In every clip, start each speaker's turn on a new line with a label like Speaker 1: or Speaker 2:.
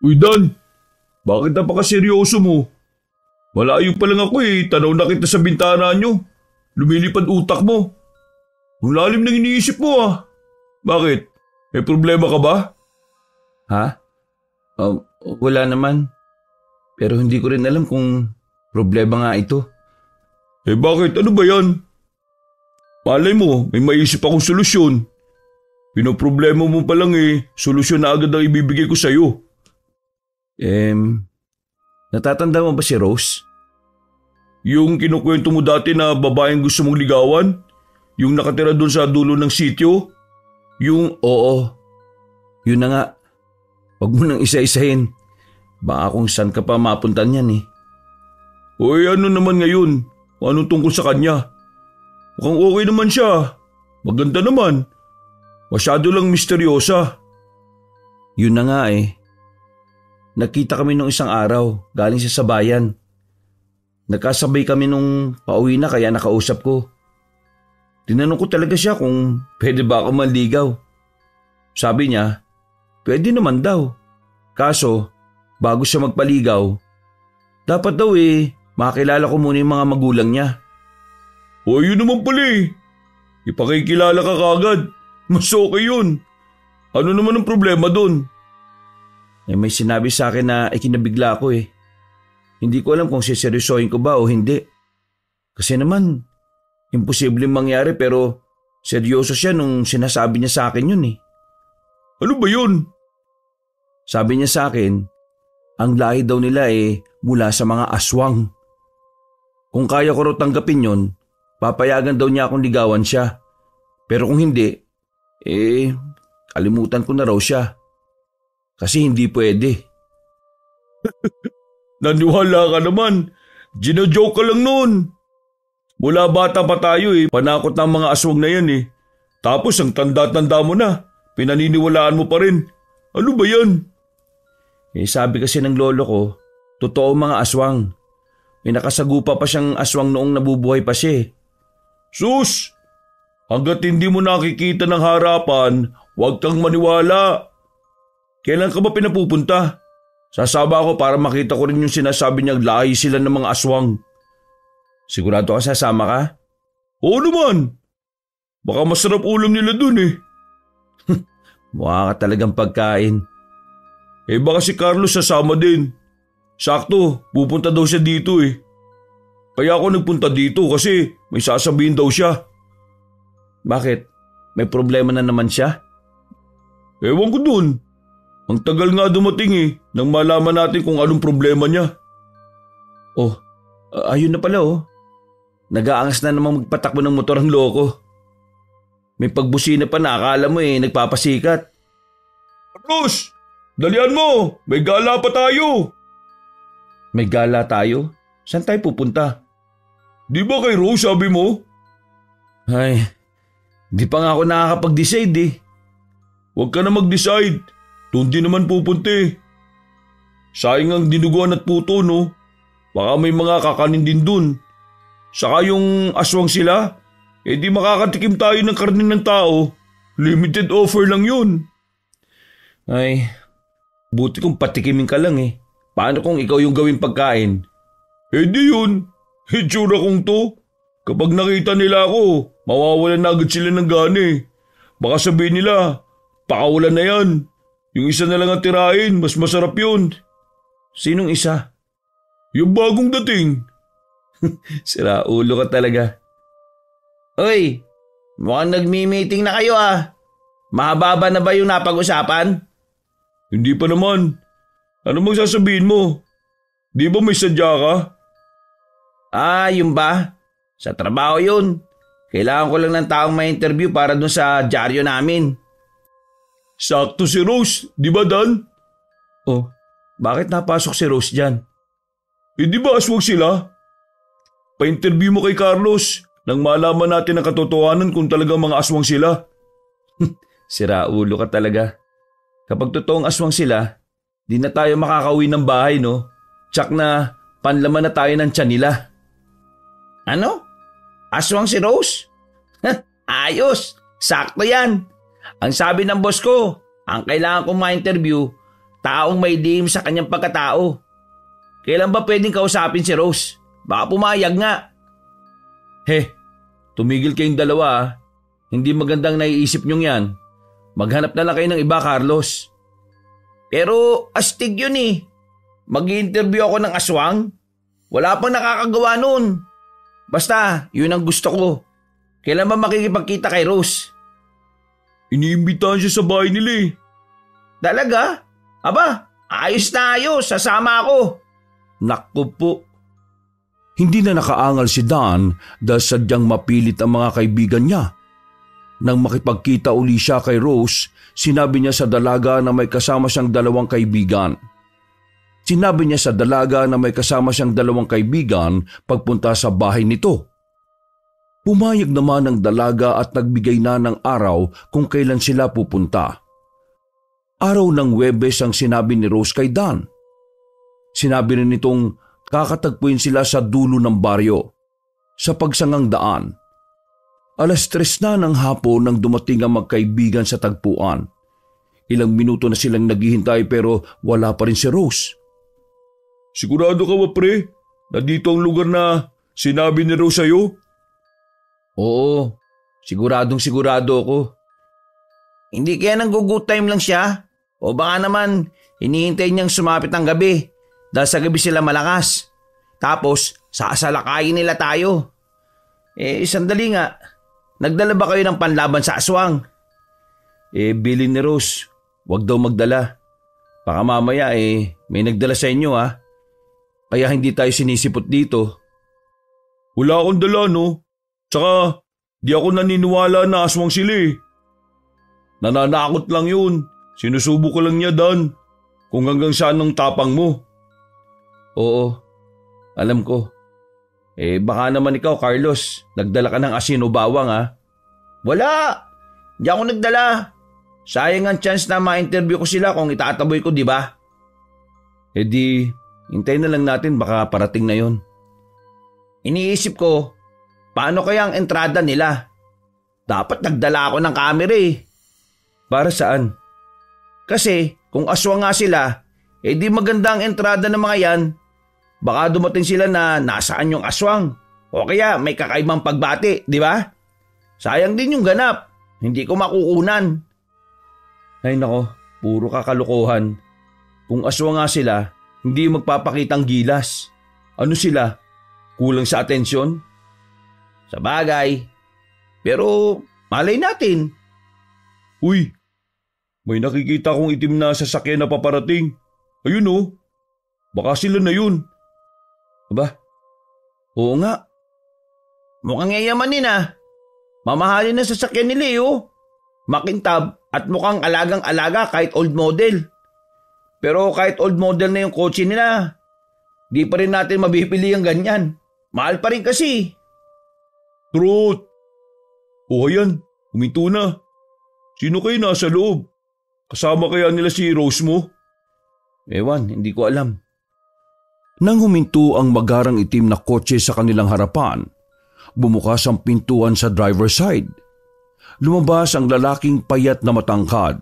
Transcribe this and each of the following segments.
Speaker 1: Uy Dan, bakit napakaseryoso mo? Malayo pa lang ako tanaw na kita sa bintana nyo. Lumilipad utak mo. Ang lalim ng iniisip mo Bakit? May problema ka ba?
Speaker 2: Ha? Wala naman. Pero hindi ko rin alam kung problema nga ito.
Speaker 1: Bakit? Ano ba yan? Malay mo, may maisip akong solusyon. Pinoproblema mo pa lang solusyon na agad ang ibibigay ko sa'yo.
Speaker 2: Natatanda mo ba si Rose?
Speaker 1: Yung kinukwento mo dati na babaeng gusto mong ligawan? Yung nakatira doon sa dulo ng sityo?
Speaker 2: Oo. Yun na nga. Huwag mo nang isa-isahin. Baka kung saan ka pa mapuntan yan
Speaker 1: Uy, ano naman ngayon? Anong tungkol sa kanya? Mukhang okay naman siya. Maganda naman. Masyado lang misteryosa.
Speaker 2: Yun na nga Nakita kami nung isang araw galing sa sabayan. Nagkasabay kami nung pauwi na kaya nakausap ko. Tinanong ko talaga siya kung pwede ba ako manligaw. Sabi niya, pwede naman daw. Kaso, bago siya magpaligaw, dapat daw makilala ko muna yung mga magulang niya.
Speaker 1: Yun naman pala Ipakikilala ka kagad. Mas okay yun. Ano naman ang problema doon?
Speaker 2: May sinabi sa akin na ikinabigla ko Hindi ko alam kung siseryosohin ko ba o hindi. Kasi naman, imposibleng mangyari pero seryoso siya nung sinasabi niya sa akin yun
Speaker 1: Ano ba yun?
Speaker 2: Sabi niya sa akin, ang lahi daw nila mula sa mga aswang. Kung kaya ko raw tanggapin yun, papayagan daw niya akong ligawan siya. Pero kung hindi, kalimutan ko na raw siya. Kasi hindi pwede.
Speaker 1: Naniwala ka naman. Gino-joke ka lang noon. Mula bata pa tayo panakot ng mga aswang na yan Tapos ang tanda-tanda mo na, pinaniniwalaan mo pa rin. Ano ba yan?
Speaker 2: Sabi kasi ng lolo ko, totoo mga aswang. May nakasagupa pa siyang aswang noong nabubuhay pa siya
Speaker 1: Sus! Hanggat hindi mo nakikita ng harapan, huwag kang maniwala. Kailan ka ba pinapupunta? Sasama ako para makita ko rin yung sinasabi niyang lahi sila ng mga aswang.
Speaker 2: Sigurado ka sasama ka?
Speaker 1: Oo naman. Baka masarap ulam nila dun
Speaker 2: Mukha ka talagang pagkain.
Speaker 1: Baka si Carlos sasama din. Sakto, pupunta daw siya dito Kaya ako nagpunta dito kasi may sasabihin daw siya.
Speaker 2: Bakit? May problema na naman siya?
Speaker 1: Ewan ko dun. Ang tagal nga dumating nang malaman natin kung anong problema niya.
Speaker 2: Ayun na pala Nag-aangas na namang magpatakbo ng motor ang loko. May pagbusina pa na akala mo nagpapasikat.
Speaker 1: Carlos! Dalian mo! May gala pa tayo!
Speaker 2: May gala tayo? Saan tayo pupunta?
Speaker 1: Di ba kay Rose sabi mo?
Speaker 2: Ay, di pa nga ako nakakapag-decide
Speaker 1: Huwag ka na mag-decide. Doon din naman pupunta Sayang ang dinuguan at puto Baka may mga kakanin din dun. Saka yung aswang sila, di makakatikim tayo ng karne ng tao. Limited offer lang yun.
Speaker 2: Ay, buti kung patikimin ka lang Paano kung ikaw yung gawing pagkain?
Speaker 1: Di yun. Hitsura kong to. Kapag nakita nila ako, mawawalan na agad sila ng gana Baka sabihin nila, pakawalan na yan. Yung isa na lang ang tirahin, mas masarap yun.
Speaker 2: Sinong isa?
Speaker 1: Yung bagong dating.
Speaker 2: Sira ulo ka talaga. Uy, mukhang nagmi-meeting na kayo Mahaba na ba yung napag-usapan?
Speaker 1: Hindi pa naman. Ano bang sasabihin mo? Di ba may sadya ka?
Speaker 2: Yun ba? Sa trabaho yun. Kailangan ko lang ng taong may interview para dun sa dyaryo namin.
Speaker 1: Sakto si Rose, di ba Dan?
Speaker 2: Bakit napasok si Rose dyan?
Speaker 1: Di ba aswang sila? Pa-interview mo kay Carlos nang malaman natin ang katotohanan kung talagang mga aswang sila.
Speaker 2: Sira ulo ka talaga. Kapag totoong aswang sila, di na tayo makakauwi ng bahay Tsak na panlaman na tayo ng tiyan nila. Ano? Aswang si Rose? Ayos! Sakto yan! Ang sabi ng boss ko, ang kailangan kong ma-interview, taong may lihim sa kanyang pagkatao. Kailan ba pwedeng kausapin si Rose? Baka pumayag nga. Tumigil kayong dalawa ah. Hindi magandang naiisip niyong yan. Maghanap na lang kayo ng iba, Carlos. Pero astig yun eh. Mag-i-interview ako ng aswang. Wala pang nakakagawa nun. Basta, yun ang gusto ko. Kailan ba makikipagkita kay Rose?
Speaker 1: Iniimbitahan siya sa bahay nila eh.
Speaker 2: Talaga? Aba, ayos na ayos. Sasama ako.
Speaker 3: Naku po. Hindi na nakaangal si Don dahil sadyang mapilit ang mga kaibigan niya. Nang makipagkita uli siya kay Rose, sinabi niya sa dalaga na may kasama siyang dalawang kaibigan. Pagpunta sa bahay nito. Pumayag naman ang dalaga at nagbigay na ng araw kung kailan sila pupunta. Araw ng Huwebes ang sinabi ni Rose kay Don. Sinabi rin nitong kakatagpuin sila sa dulo ng baryo, sa pagsangang daan. 3:00 na ng hapon nang dumating ang magkaibigan sa tagpuan. Ilang minuto na silang naghihintay pero wala pa rin si Rose.
Speaker 1: Sigurado ka ba pre? Na dito ang lugar na sinabi ni Rose sa'yo?
Speaker 2: Oo, sigurado ako. Hindi kaya nang-good time lang siya? O baka naman hinihintay niyang sumapit ang gabi dahil sa gabi sila malakas. Tapos sasalakayin nila tayo. Sandali nga. Nagdala ba kayo ng panlaban sa aswang? Bilin ni Rose, wag daw magdala. Baka mamaya may nagdala sa inyo ha. Kaya hindi tayo sinisipot dito.
Speaker 1: Wala akong dala no. Tsaka di ako naniniwala na aswang sila eh. Nananakot lang yun. Sinusubo ko lang niya Dan. Kung hanggang saan ang tapang mo.
Speaker 2: Oo, alam ko. Baka naman ikaw, Carlos, nagdala ka ng asin o bawang ha? Wala! Di ako nagdala. Sayang ang chance na ma-interview ko sila kung itataboy ko, di ba?
Speaker 3: Di, hintayin na lang natin, baka parating na yon.
Speaker 2: Iniisip ko, paano kaya ang entrada nila? Dapat nagdala ako ng camera eh.
Speaker 3: Para saan?
Speaker 2: Kasi kung aswang nga sila, di maganda ang entrada ng mga yan. Baka dumating sila na nasaan yung aswang. O kaya may kakaibang pagbati, di ba? Sayang din yung ganap. Hindi ko makukunan.
Speaker 3: Ay nako, puro kakalukuhan. Kung aswang nga sila, hindi magpapakitang gilas. Ano sila? Kulang sa atensyon?
Speaker 2: Sa bagay. Pero malay natin.
Speaker 1: Uy, may nakikita kong itim na sasakyan na paparating. Ayun oh, baka sila na yun.
Speaker 3: Aba, oo nga.
Speaker 2: Mukhang yayamanin ah. Mamahalin na sasakyan ni Leo. Makintab at mukhang alagang-alaga kahit old model. Pero kahit old model na yung kotse nila, di pa rin natin mabibili ang ganyan. Mahal pa rin kasi.
Speaker 1: Truth. O ayan, huminto na. Sino kayo nasa loob? Kasama kaya nila si Rose mo?
Speaker 3: Ewan, hindi ko alam. Nang huminto ang magarang itim na kotse sa kanilang harapan, bumukas ang pintuan sa driver's side. Lumabas ang lalaking payat na matangkad.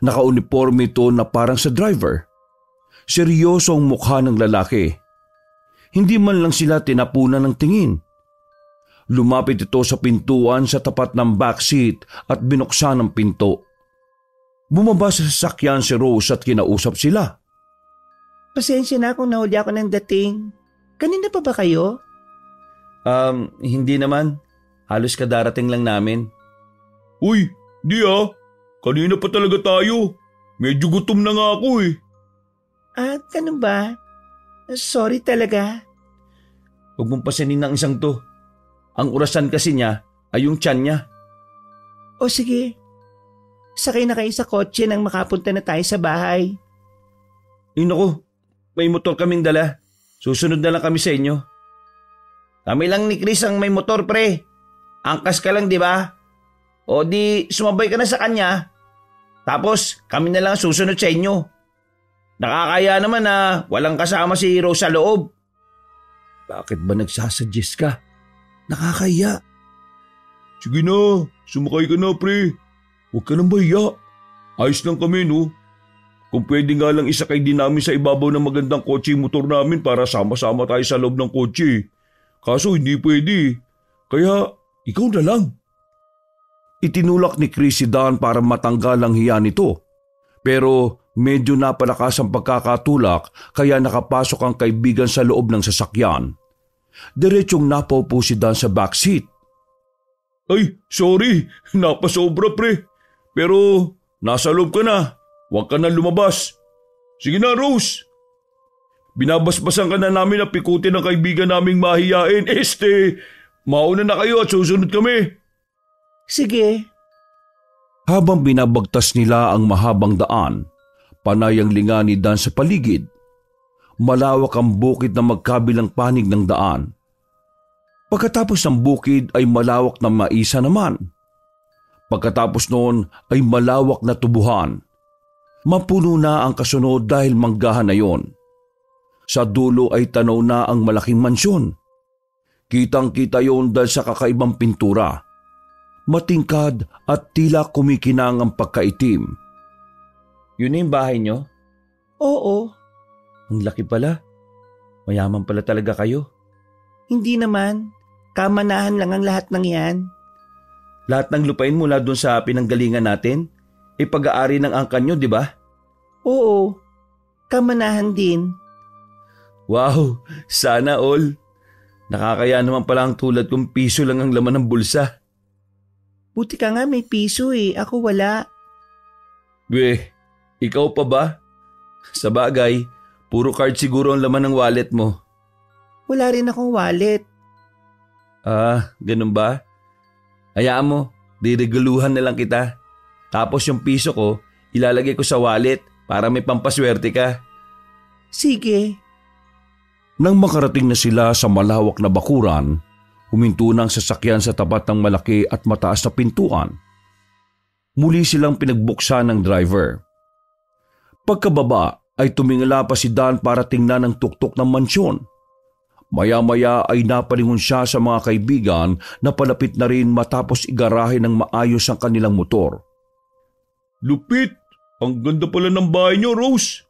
Speaker 3: Nakauniforme ito na parang sa driver. Seryoso ang mukha ng lalaki. Hindi man lang sila tinapunan ng tingin. Lumapit ito sa pintuan sa tapat ng backseat at binuksan ang pinto. Bumaba sa sasakyan si Rose at kinausap sila.
Speaker 2: Pasensya na kung nahuli ako ng dating. Kanina pa ba kayo?
Speaker 3: Hindi naman. Halos kadarating lang namin.
Speaker 1: Uy, di ah. Kanina pa talaga tayo. Medyo gutom na nga ako eh.
Speaker 2: Ganun ba? Sorry talaga.
Speaker 3: Huwag mong pasanin ng isang to. Ang orasan kasi niya ay yung tiyan niya.
Speaker 2: O sige. Sakay na kayo sa kotse nang makapunta na tayo sa bahay.
Speaker 3: Naku, may motor kaming dala. Susunod na lang kami sa inyo.
Speaker 2: Kami lang ni Chris ang may motor pre. Angkas ka lang di ba? O di sumabay ka na sa kanya. Tapos kami na lang susunod sa inyo. Nakakaya naman na walang kasama si Rose sa loob.
Speaker 3: Bakit ba nagsasuggest ka? Nakakaya.
Speaker 1: Sige na, sumakay ka na pre. Huwag ka nang bahiya. Ayos lang kami no. Kung pwede nga lang isakay din namin sa ibabaw ng magandang kotse yung motor namin para sama-sama tayo sa loob ng kotse. Kaso hindi pwede. Kaya ikaw na lang.
Speaker 3: Itinulak ni Chris si Dan para matanggal ang hiya nito. Pero medyo napalakas ang pagkakatulak kaya nakapasok ang kaibigan sa loob ng sasakyan. Diretsyong napaupo si Dan sa backseat.
Speaker 1: Ay, sorry. Napasobra pre. Pero nasa loob ka na. Huwag ka na lumabas. Sige na, Rose. Binabasbasan ka na namin na pikutin ng kaibigan naming mahiyain. Mauna na kayo at susunod kami.
Speaker 4: Sige.
Speaker 3: Habang binabagtas nila ang mahabang daan, panay ang linga ni Dan sa paligid. Malawak ang bukid na magkabilang panig ng daan. Pagkatapos ng bukid ay malawak na maisa naman. Pagkatapos noon ay malawak na tubuhan. Mapuno na ang kasunod dahil manggahan na yon. Sa dulo ay tanaw na ang malaking mansyon. Kitang-kita yon dahil sa kakaibang pintura. Matingkad at tila kumikinang ang pagkaitim.
Speaker 2: Yun na yung bahay nyo?
Speaker 4: Oo.
Speaker 2: Ang laki pala. Mayaman pala talaga kayo.
Speaker 4: Hindi naman. Kamanahan lang ang lahat ng yan.
Speaker 2: Lahat ng lupain mula doon sa pinanggalingan natin, pag-aari ng angkan nyo, di ba?
Speaker 4: Oo. Kamanahan din.
Speaker 2: Wow, sana all. Nakakaya naman pala ang tulad kong piso lang ang laman ng bulsa.
Speaker 4: Buti ka nga may piso eh. Ako wala.
Speaker 2: Ikaw pa ba? Sa bagay, puro card siguro ang laman ng wallet mo.
Speaker 4: Wala rin akong wallet.
Speaker 2: Ganun ba? Hayaan mo, direguluhan na lang kita. Tapos yung piso ko, ilalagay ko sa wallet para may pampaswerte ka.
Speaker 4: Sige.
Speaker 3: Nang makarating na sila sa malawak na bakuran, huminto na ang sasakyan sa tapat ng malaki at mataas na pintuan. Muli silang pinagbuksan ng driver. Pagkababa ay tumingala pa si Dan para tingnan ang tuktok ng mansyon. Maya-maya ay napalingon siya sa mga kaibigan na palapit na rin matapos igarahe ng maayos ang kanilang motor.
Speaker 1: Lupit! Ang ganda pala ng bahay niyo, Rose.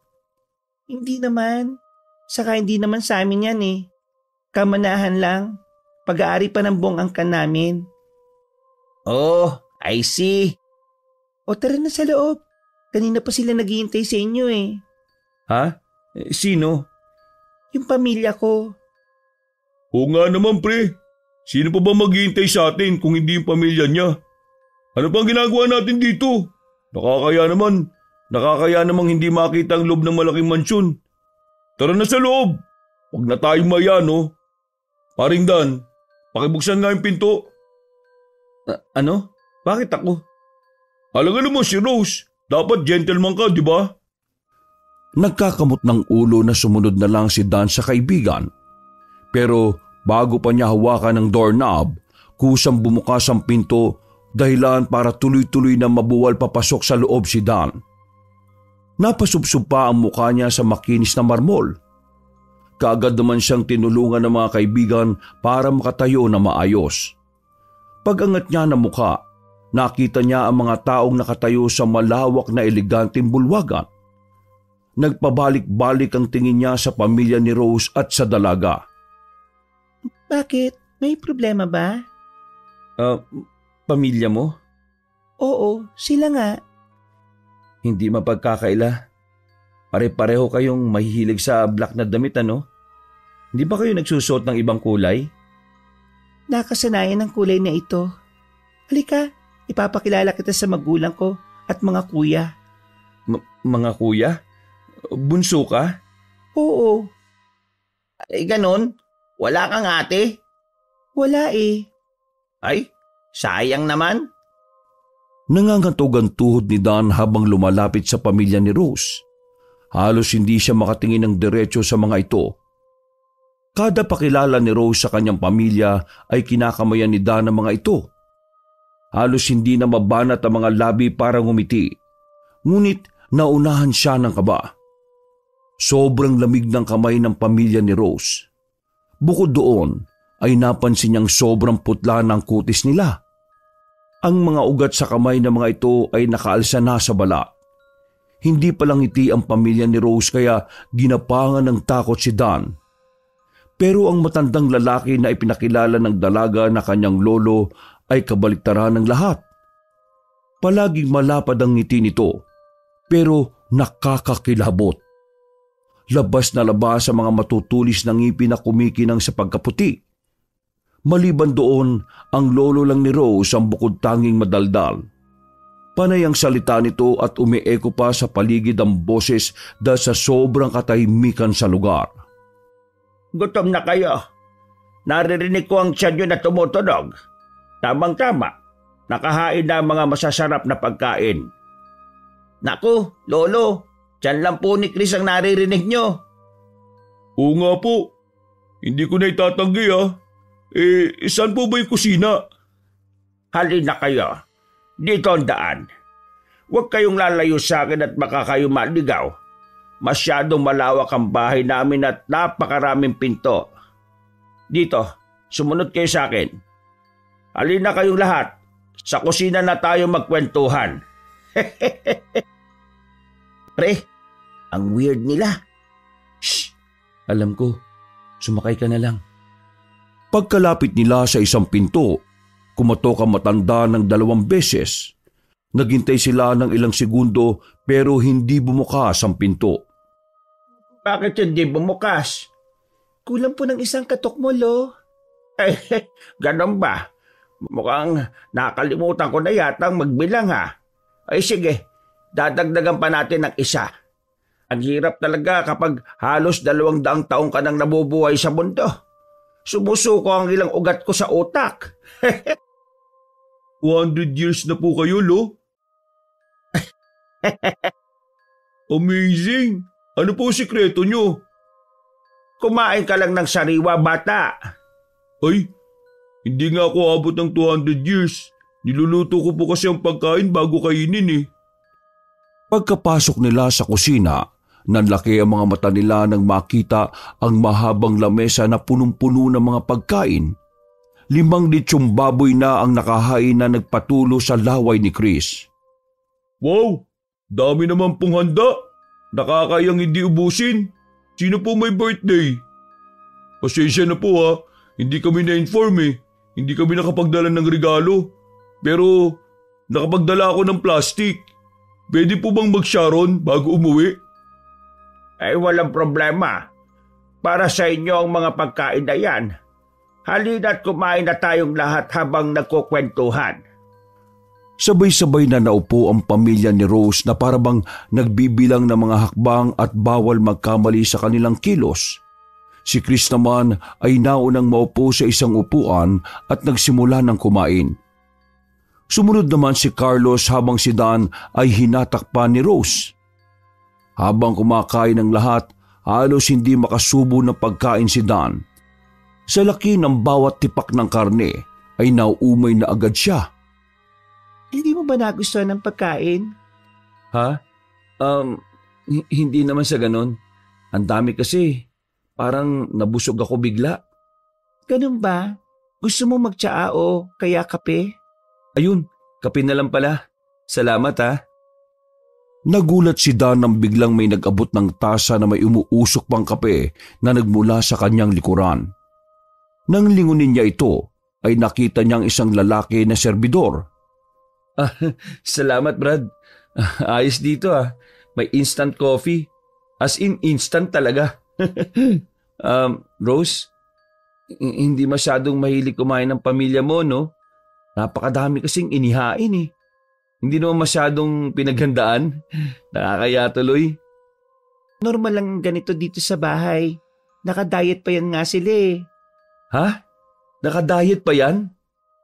Speaker 4: Hindi naman. Saka hindi naman sa amin yan eh. Kamanahan lang. Pag-aari pa ng buong angkan namin.
Speaker 2: Oh, I see.
Speaker 4: O tara na sa loob. Kanina pa sila naghihintay sa inyo eh.
Speaker 2: Ha? Sino?
Speaker 4: Yung pamilya ko.
Speaker 1: Oo nga naman pre. Sino pa ba maghihintay sa atin kung hindi yung pamilya niya? Ano pang ginagawa natin dito? Nakakaya namang hindi makita ang loob ng malaking mansyon. Tara na sa loob. Huwag na tayong maya, no? Paring Dan, pakibuksan nga yung pinto.
Speaker 2: Ano? Bakit ako?
Speaker 1: Alam mo si Rose, dapat gentleman ka, di ba?
Speaker 3: Nagkakamot ng ulo na sumunod na lang si Dan sa kaibigan. Pero bago pa niya hawakan ng doorknob, kusang bumukas ang pinto dahilan para tuloy-tuloy na mabuwal papasok sa loob si Dan. Napasubsob pa ang mukha niya sa makinis na marmol. Kaagad naman siyang tinulungan ng mga kaibigan para makatayo na maayos. Pag-angat niya ng mukha, nakita niya ang mga taong nakatayo sa malawak na eleganteng bulwagan. Nagpabalik-balik ang tingin niya sa pamilya ni Rose at sa dalaga.
Speaker 4: Bakit? May problema ba?
Speaker 2: Pamilya mo?
Speaker 4: Oo, sila nga.
Speaker 2: Hindi mapagkakaila. Pare-pareho kayong mahihilig sa black na damit, ano? Hindi ba kayo nagsusuot ng ibang kulay?
Speaker 4: Nakasanayan ng kulay na ito. Halika, ipapakilala kita sa magulang ko at mga kuya.
Speaker 2: Mga kuya? Bunso ka?
Speaker 4: Oo.
Speaker 5: Ganon? Wala kang ate?
Speaker 4: Wala eh.
Speaker 5: Ay, sayang naman.
Speaker 3: Nangangatog ang tuhod ni Dan habang lumalapit sa pamilya ni Rose. Halos hindi siya makatingin ng diretso sa mga ito. Kada pakilala ni Rose sa kanyang pamilya ay kinakamayan ni Dan ang mga ito. Halos hindi na mabanat ang mga labi para ngumiti. Ngunit naunahan siya ng kaba. Sobrang lamig ng kamay ng pamilya ni Rose. Bukod doon ay napansin niyang sobrang putla ng kutis nila. Ang mga ugat sa kamay ng mga ito ay nakaalsa na sa bala. Hindi palang ngiti ang pamilya ni Rose kaya ginapangan ng takot si Dan. Pero ang matandang lalaki na ipinakilala ng dalaga na kanyang lolo ay kabaliktaran ng lahat. Palaging malapad ang ngiti nito, pero nakakakilabot. Labas na labas sa mga matutulis na ngipin na kumikinang sa pagkaputi. Maliban doon, ang lolo lang ni Rose ang bukod tanging madaldal. Panay ang salita nito at umieko pa sa paligid ang boses dahil sa sobrang katahimikan sa lugar.
Speaker 5: Gutom na kayo. Naririnig ko ang tiyan nyo na tumutunog. Tamang-tama. Nakahain na ang mga masasarap na pagkain. Naku, lolo, tiyan lang po ni Chris ang naririnig nyo.
Speaker 1: Oo nga po. Hindi ko na itatanggi saan po ba yung kusina?
Speaker 5: Halina kayo. Dito ang daan. Huwag kayong lalayo sa akin at baka kayo maligaw. Masyadong malawak ang bahay namin at napakaraming pinto. Dito, sumunod kayo sa akin. Halina kayong lahat. Sa kusina na tayo magkwentuhan. Pre, ang weird nila.
Speaker 3: Shh! Alam ko, sumakay ka na lang. Pagkalapit nila sa isang pinto, kumatok ang matanda ng 2 beses. Naghintay sila ng ilang segundo pero hindi bumukas ang pinto.
Speaker 5: Bakit hindi bumukas?
Speaker 4: Kulang po ng isang katok mo, Lo.
Speaker 5: Ganon ba? Mukhang nakalimutan ko na yatang magbilang ha. Ay sige, dadagdagan pa natin ng isa. Ang hirap talaga kapag halos 200 taong ka nang nabubuhay sa mundo. Sumusuko ang ilang ugat ko sa utak.
Speaker 1: 100 years na po kayo, Lo. Amazing! Ano po sikreto nyo?
Speaker 5: Kumain ka lang ng sariwa, bata.
Speaker 1: Ay, hindi nga ako abot ng 200 years. Niluluto ko po kasi ang pagkain bago kainin eh.
Speaker 3: Pagkapasok nila sa kusina, nanlaki ang mga mata nila nang makita ang mahabang lamesa na punong-puno ng mga pagkain. 5 litsyong baboy na ang nakahain na nagpatulo sa laway ni Chris.
Speaker 1: Wow! Dami naman pong handa. Nakakayang hindi ubusin. Sino po may birthday? Pasensya na po hindi kami na-inform eh. Hindi kami nakapagdala ng regalo. Pero nakapagdala ako ng plastic. Pwede po bang mag-sharon bago umuwi?
Speaker 5: Ay walang problema. Para sa inyo ang mga pagkain na yan. Halina't kumain na tayong lahat habang nagkukwentuhan.
Speaker 3: Sabay-sabay na naupo ang pamilya ni Rose na parabang nagbibilang ng mga hakbang at bawal magkamali sa kanilang kilos. Si Chris naman ay naunang maupo sa isang upuan at nagsimula ng kumain. Sumunod naman si Carlos habang si Dan ay hinatak pa ni Rose. Habang kumakain ng lahat, halos hindi makasubo ng pagkain si Dan. Sa laki ng bawat tipak ng karne ay nauumay na agad siya.
Speaker 4: Hindi mo ba nagustuhan ng pagkain?
Speaker 2: Ha? Hindi naman sa ganon. Ang dami kasi. Parang nabusog ako bigla.
Speaker 4: Ganun ba? Gusto mo magtsaa o kaya kape?
Speaker 2: Ayun, kape na lang pala. Salamat ha.
Speaker 3: Nagulat si Dan nang biglang may nag-abot ng tasa na may umuusok pang kape na nagmula sa kanyang likuran. Nang lingunin niya ito, ay nakita niyang isang lalaki na serbidor.
Speaker 2: Salamat Brad. Ayos dito May instant coffee. As in instant talaga. Rose, hindi masyadong mahilig kumain ng pamilya mo, no? Napakadami kasing inihain eh. Hindi naman masyadong pinaghandaan. Nakakaya tuloy.
Speaker 4: Normal lang ganito dito sa bahay. Naka-diet pa yan nga sila eh.
Speaker 2: Ha? Naka-diet pa yan?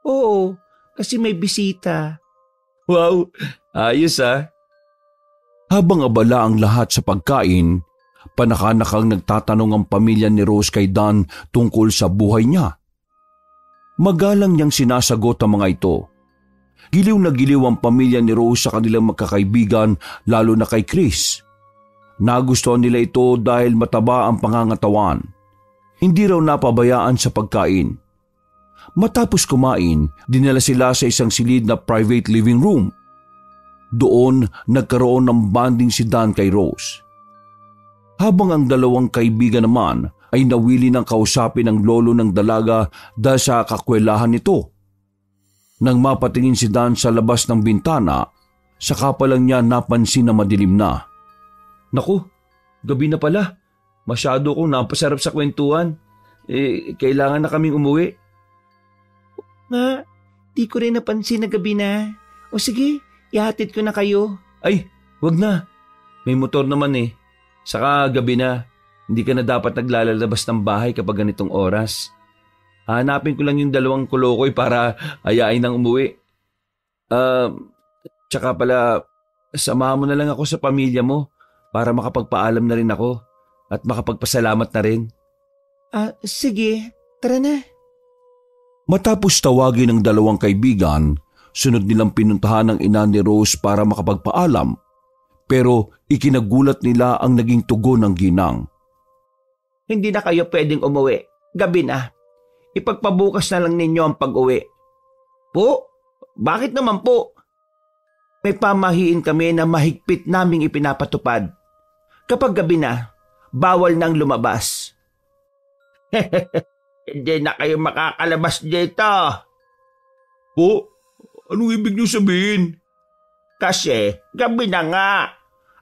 Speaker 4: Oo, kasi may bisita.
Speaker 2: Wow, ayos
Speaker 3: Habang abala ang lahat sa pagkain, panakanakang nagtatanong ang pamilya ni Rose kay Dan tungkol sa buhay niya. Magalang niyang sinasagot ang mga ito. Giliw na giliw ang pamilya ni Rose sa kanilang magkakaibigan, lalo na kay Chris. Nagustuhan nila ito dahil mataba ang pangangatawan. Hindi raw napabayaan sa pagkain. Matapos kumain, dinala sila sa isang silid na private living room. Doon nagkaroon ng bonding si Dan kay Rose. Habang ang dalawang kaibigan naman ay nawili ng kausapin ng lolo ng dalaga dahil sa kakwelahan nito. Nang mapatingin si Dan sa labas ng bintana, saka pa lang niya napansin na madilim na.
Speaker 2: Naku, gabi na pala. Masyado kong napasarap sa kwentuhan. Kailangan na kaming umuwi.
Speaker 4: Nga, di ko rin napansin na gabi na. O sige, ihatid ko na kayo.
Speaker 2: Ay, wag na. May motor naman eh. Saka gabi na. Hindi ka na dapat naglalabas ng bahay kapag ganitong oras. Hanapin ko lang yung dalawang kolokoy para ayain ng umuwi. Tsaka pala, samahan mo na lang ako sa pamilya mo para makapagpaalam na rin ako at makapagpasalamat na rin.
Speaker 4: Sige, tara na.
Speaker 3: Matapos tawagin ng dalawang kaibigan, sunod nilang pinuntahan ng ina ni Rose para makapagpaalam, pero ikinagulat nila ang naging tugon ng ginang.
Speaker 5: Hindi na kayo pwedeng umuwi. Gabi na. Ipagpabukas na lang ninyo ang pag-uwi. Po? Bakit naman po? May pamahiin kami na mahigpit naming ipinapatupad. Kapag gabi na, bawal nang lumabas. Hindi na kayo makakalabas dito.
Speaker 1: Po, anong ibig niyo sabihin?
Speaker 5: Kasi gabi na nga.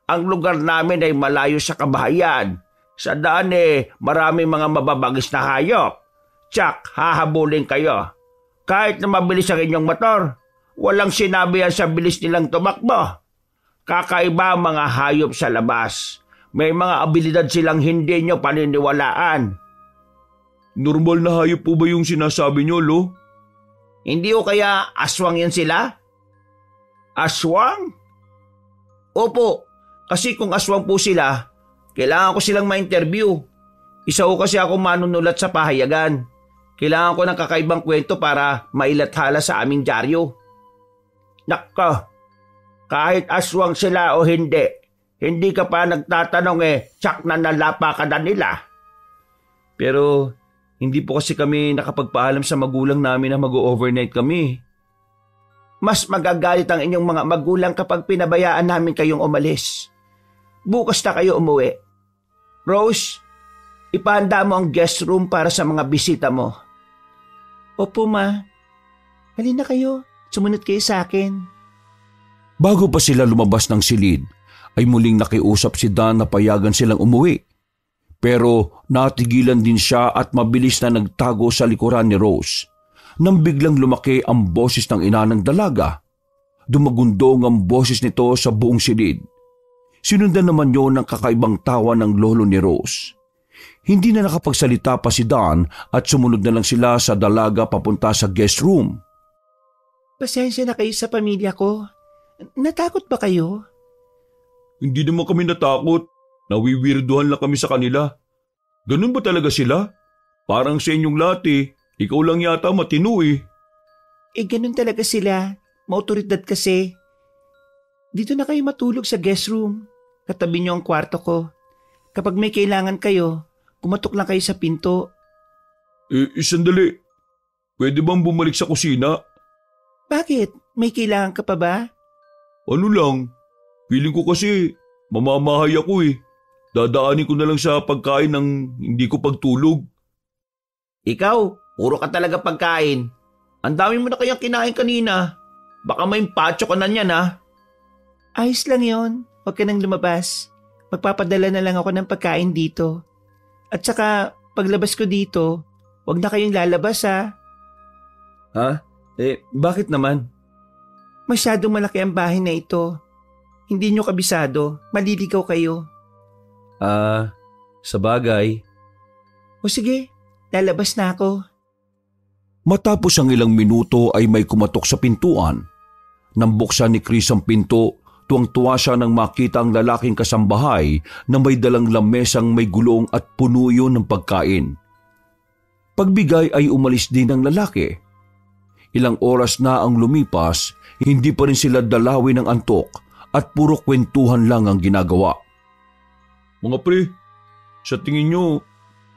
Speaker 5: Ang lugar namin ay malayo sa kabahayan. Sa daan maraming mga mababagis na hayop. Tsak, hahabulin kayo. Kahit na mabilis ang inyong motor, walang sinabi yan sa bilis nilang tumakbo. Kakaiba ang mga hayop sa labas. May mga abilidad silang hindi nyo paniniwalaan.
Speaker 1: Normal na hayop po ba yung sinasabi niyo, Lo?
Speaker 5: Hindi o kaya aswang yan sila? Aswang? Opo, kasi kung aswang po sila, kailangan ko silang ma-interview. Isa ko kasi ako manunulat sa pahayagan. Kailangan ko ng kakaibang kwento para mailathala sa aming dyaryo. Nako, kahit aswang sila o hindi ka pa nagtatanong tsak na nalapa ka na nila.
Speaker 2: Pero hindi po kasi kami nakapagpaalam sa magulang namin na mag-overnight kami.
Speaker 5: Mas magagalit ang inyong mga magulang kapag pinabayaan namin kayong umalis. Bukas na kayo umuwi. Rose, ipahanda mo ang guest room para sa mga bisita mo.
Speaker 4: Opo, ma. Halina kayo. Sumunod kayo sa akin.
Speaker 3: Bago pa sila lumabas ng silid, ay muling nakiusap si Dan na payagan silang umuwi. Pero natigilan din siya at mabilis na nagtago sa likuran ni Rose. Nang biglang lumaki ang boses ng ina ng dalaga. Dumagundong ang boses nito sa buong silid. Sinundan naman yon ng kakaibang tawa ng lolo ni Rose. Hindi na nakapagsalita pa si Dan at sumunod na lang sila sa dalaga papunta sa guest room.
Speaker 4: Pasensya na kayo sa pamilya ko. Natakot ba kayo?
Speaker 1: Hindi naman kami natakot. Nawiwirduhan lang kami sa kanila. Ganun ba talaga sila? Parang sa inyong lahat ikaw lang yata matino
Speaker 4: Ganun talaga sila. Maotoridad kasi. Dito na kayo matulog sa guest room. Katabi niyo ang kwarto ko. Kapag may kailangan kayo, kumatok lang kayo sa pinto.
Speaker 1: Sandali. Pwede bang bumalik sa kusina?
Speaker 4: Bakit? May kailangan ka pa ba?
Speaker 1: Ano lang, feeling ko kasi mamamahay ako Dadaanin ko na lang sa pagkain ng hindi ko pagtulog.
Speaker 5: Ikaw, puro ka talaga pagkain. Ang dami mo na kayang kinain kanina. Baka may pacho ka na niyan
Speaker 4: Ayos lang yon. Huwag ka nang lumabas. Magpapadala na lang ako ng pagkain dito. At saka, paglabas ko dito, huwag na kayong lalabas
Speaker 2: Ha? Bakit naman?
Speaker 4: Masyadong malaki ang bahay na ito. Hindi nyo kabisado. Maliligaw kayo.
Speaker 2: Sa bagay.
Speaker 4: O sige, lalabas na ako.
Speaker 3: Matapos ang ilang minuto ay may kumatok sa pintuan. Nang buksan ni Chris ang pinto, tuwang-tuwa siya nang makita ang lalaking kasambahay na may dalang lamesang may gulong at puno yun ng pagkain. Pagbigay ay umalis din ang lalaki. Ilang oras na ang lumipas, hindi pa rin sila dalawin ng antok at puro kwentuhan lang ang ginagawa.
Speaker 1: Mga pre, sa tingin nyo,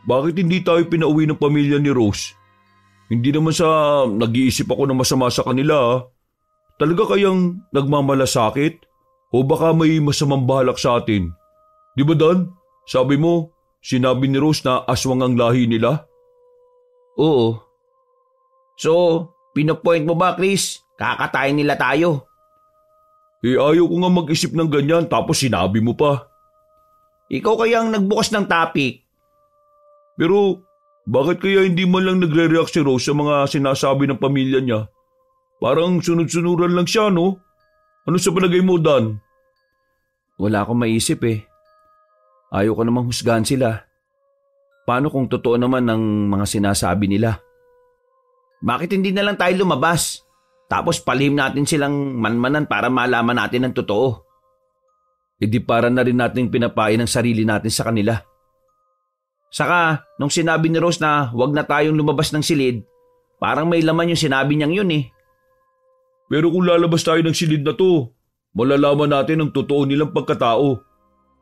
Speaker 1: bakit hindi tayo pinauwi ng pamilya ni Rose? Hindi naman sa nag-iisip ako na masama sa kanila talaga kayang nagmamalasakit? O baka may masamang balak sa atin? Di ba Dan? Sabi mo, sinabi ni Rose na aswang ang lahi nila?
Speaker 5: Oo. So, pinopoint mo ba, Chris? Kakatayin nila tayo.
Speaker 1: Ayaw ko nga mag-isip ng ganyan tapos sinabi mo pa.
Speaker 5: Ikaw kaya ang nagbukas ng topic.
Speaker 1: Pero bakit kaya hindi man lang nagre-react si Rose sa mga sinasabi ng pamilya niya? Parang sunod-sunuran lang siya, no? Ano sa palagay mo, Dan?
Speaker 2: Wala akong maisip eh. Ayaw ko namang husgahan sila. Paano kung totoo naman ang mga sinasabi nila?
Speaker 5: Bakit hindi na lang tayo lumabas? Tapos palihim natin silang manmanan para malaman natin ang totoo.
Speaker 2: E di para na rin natin pinapain ang sarili natin sa kanila.
Speaker 5: Saka, nung sinabi ni Rose na huwag na tayong lumabas ng silid, parang may laman yung sinabi niyang yun eh.
Speaker 1: Pero kung lalabas tayo ng silid na to, malalaman natin ang totoo nilang pagkatao.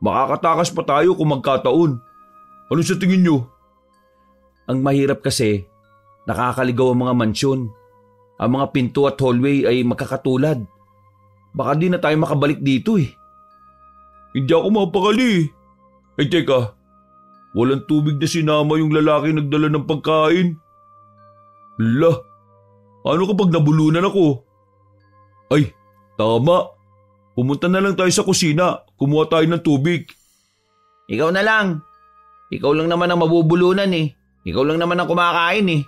Speaker 1: Makakatakas pa tayo kung magkataon. Ano sa tingin nyo?
Speaker 2: Ang mahirap kasi, nakakaligaw ang mga mansyon. Ang mga pinto at hallway ay magkakatulad. Baka di na tayo makabalik dito eh.
Speaker 1: Hindi ako mapakali. Teka, walang tubig na sinama yung lalaki nagdala ng pagkain. Hala, ano kapag nabulunan ako? Ay, tama. Pumunta na lang tayo sa kusina. Kumuha tayo ng tubig.
Speaker 5: Ikaw na lang. Ikaw lang naman ang mabubulunan eh. Ikaw lang naman ang kumakain eh.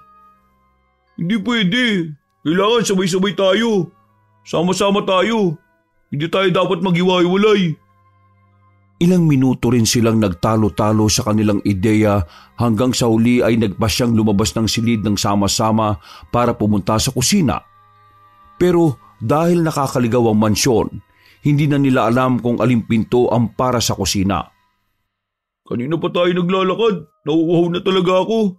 Speaker 1: Hindi pwede. Kailangan sabay-sabay tayo. Sama-sama tayo. Hindi tayo dapat maghiwa-hiwalay.
Speaker 3: Ilang minuto rin silang nagtalo-talo sa kanilang ideya hanggang sa huli ay nagpasyang lumabas ng silid ng sama-sama para pumunta sa kusina. Pero dahil nakakaligaw ang mansyon, hindi na nila alam kung aling pinto ang para sa kusina.
Speaker 1: Kanina pa tayo naglalakad. Nauuhaw na talaga ako.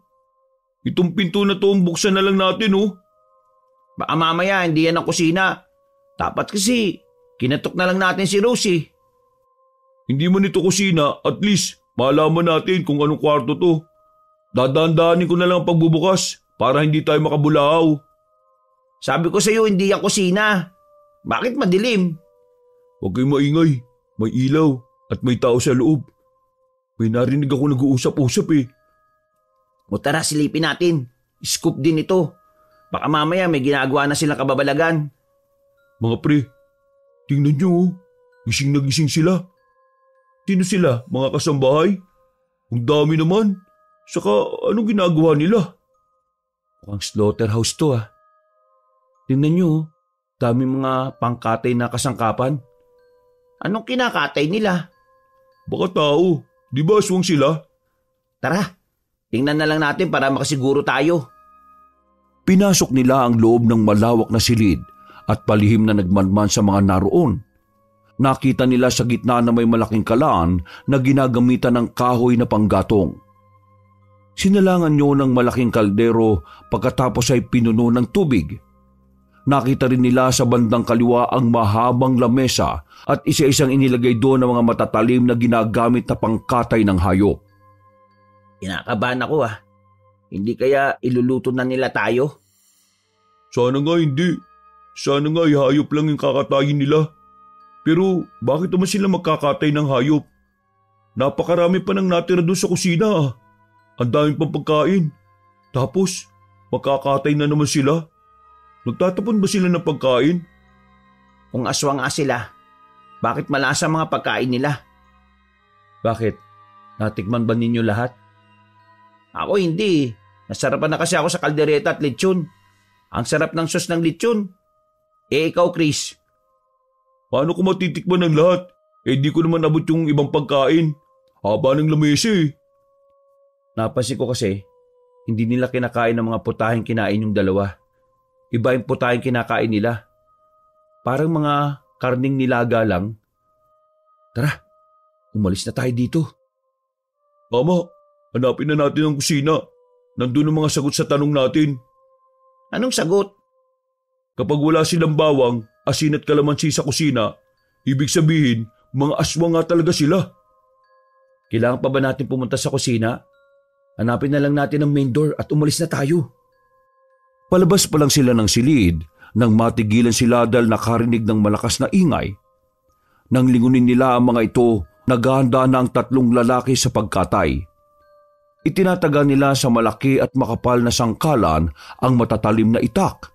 Speaker 1: Itong pinto na to, buksan na lang natin, oh.
Speaker 5: Baka mamaya hindi yan ang kusina. Dapat kasi, kinatok na lang natin si Rosie.
Speaker 1: Hindi man ito kusina, at least malaman natin kung anong kwarto to. Dadaan-daanin ko na lang ang pagbubukas para hindi tayo makabulaaw.
Speaker 5: Sabi ko sa iyo, hindi yan kusina. Bakit madilim?
Speaker 1: Huwag kayong maingay. May ilaw at may tao sa loob. May narinig ako nag-uusap-usap eh.
Speaker 5: O tara, silipin natin. Scoop din ito. Baka mamaya may ginagawa na silang kababalagan.
Speaker 1: Mga pre, tingnan nyo oh. Gising na gising sila. Sino sila? Mga kasambahay? Ang dami naman. Saka anong ginagawa nila?
Speaker 2: Mukhang slaughterhouse to ah. Tingnan nyo, dami mga pangkatay na kasangkapan.
Speaker 5: Anong kinakatay nila?
Speaker 1: Baka tao. Di ba aswang sila?
Speaker 5: Tara, tingnan na lang natin para makasiguro tayo.
Speaker 3: Pinasok nila ang loob ng malawak na silid at palihim na nagmanman sa mga naroon. Nakita nila sa gitna na may malaking kalan na ginagamitan ng kahoy na panggatong. Sinalangan niyo ng malaking kaldero pagkatapos ay pinuno ng tubig. Nakita rin nila sa bandang kaliwa ang mahabang lamesa at isa-isang inilagay doon ng mga matatalim na ginagamit na pangkatay ng hayop.
Speaker 5: Kinakabahan ako ah. Hindi kaya iluluto na nila tayo?
Speaker 1: Sana nga hindi. Sana nga hayop lang yung kakatayin nila. Pero bakit naman sila magkakatay ng hayop? Napakarami pa nang natira doon sa kusina ah. Ang daming pang pagkain. Tapos, magkakatay na naman sila. Nagtatapon ba sila ng pagkain?
Speaker 5: Kung aswang nga sila, bakit malasa mga pagkain nila?
Speaker 2: Bakit? Natikman ba ninyo lahat?
Speaker 5: Ako hindi. Nasarapan na kasi ako sa kaldereta at lechon. Ang sarap ng sauce ng lechon. Ikaw, Chris?
Speaker 1: Paano ko matitikman ng lahat? Di ko naman abot yung ibang pagkain. Haba ng lamesa eh.
Speaker 2: Napansin ko kasi, hindi nila kinakain ng mga putaheng kinain yung dalawa. Iba yung putaheng kinakain nila. Parang mga karning nilaga lang. Tara, umalis na tayo dito.
Speaker 1: Mama, hanapin na natin ang kusina. Nandun ang mga sagot sa tanong natin.
Speaker 5: Anong sagot?
Speaker 1: Kapag wala silang bawang, asin at kalamansi sa kusina, ibig sabihin, mga aswang nga talaga sila.
Speaker 2: Kailangan pa ba natin pumunta sa kusina? Hanapin na lang natin ang main door at umalis na tayo.
Speaker 3: Palabas pa lang sila ng silid Nang matigilan sila dahil nakarinig ng malakas na ingay, nang lingunin nila ang mga ito, naghahanda na ang 3 lalaki sa pagkatay. Itinataga nila sa malaki at makapal na sangkalan ang matatalim na itak.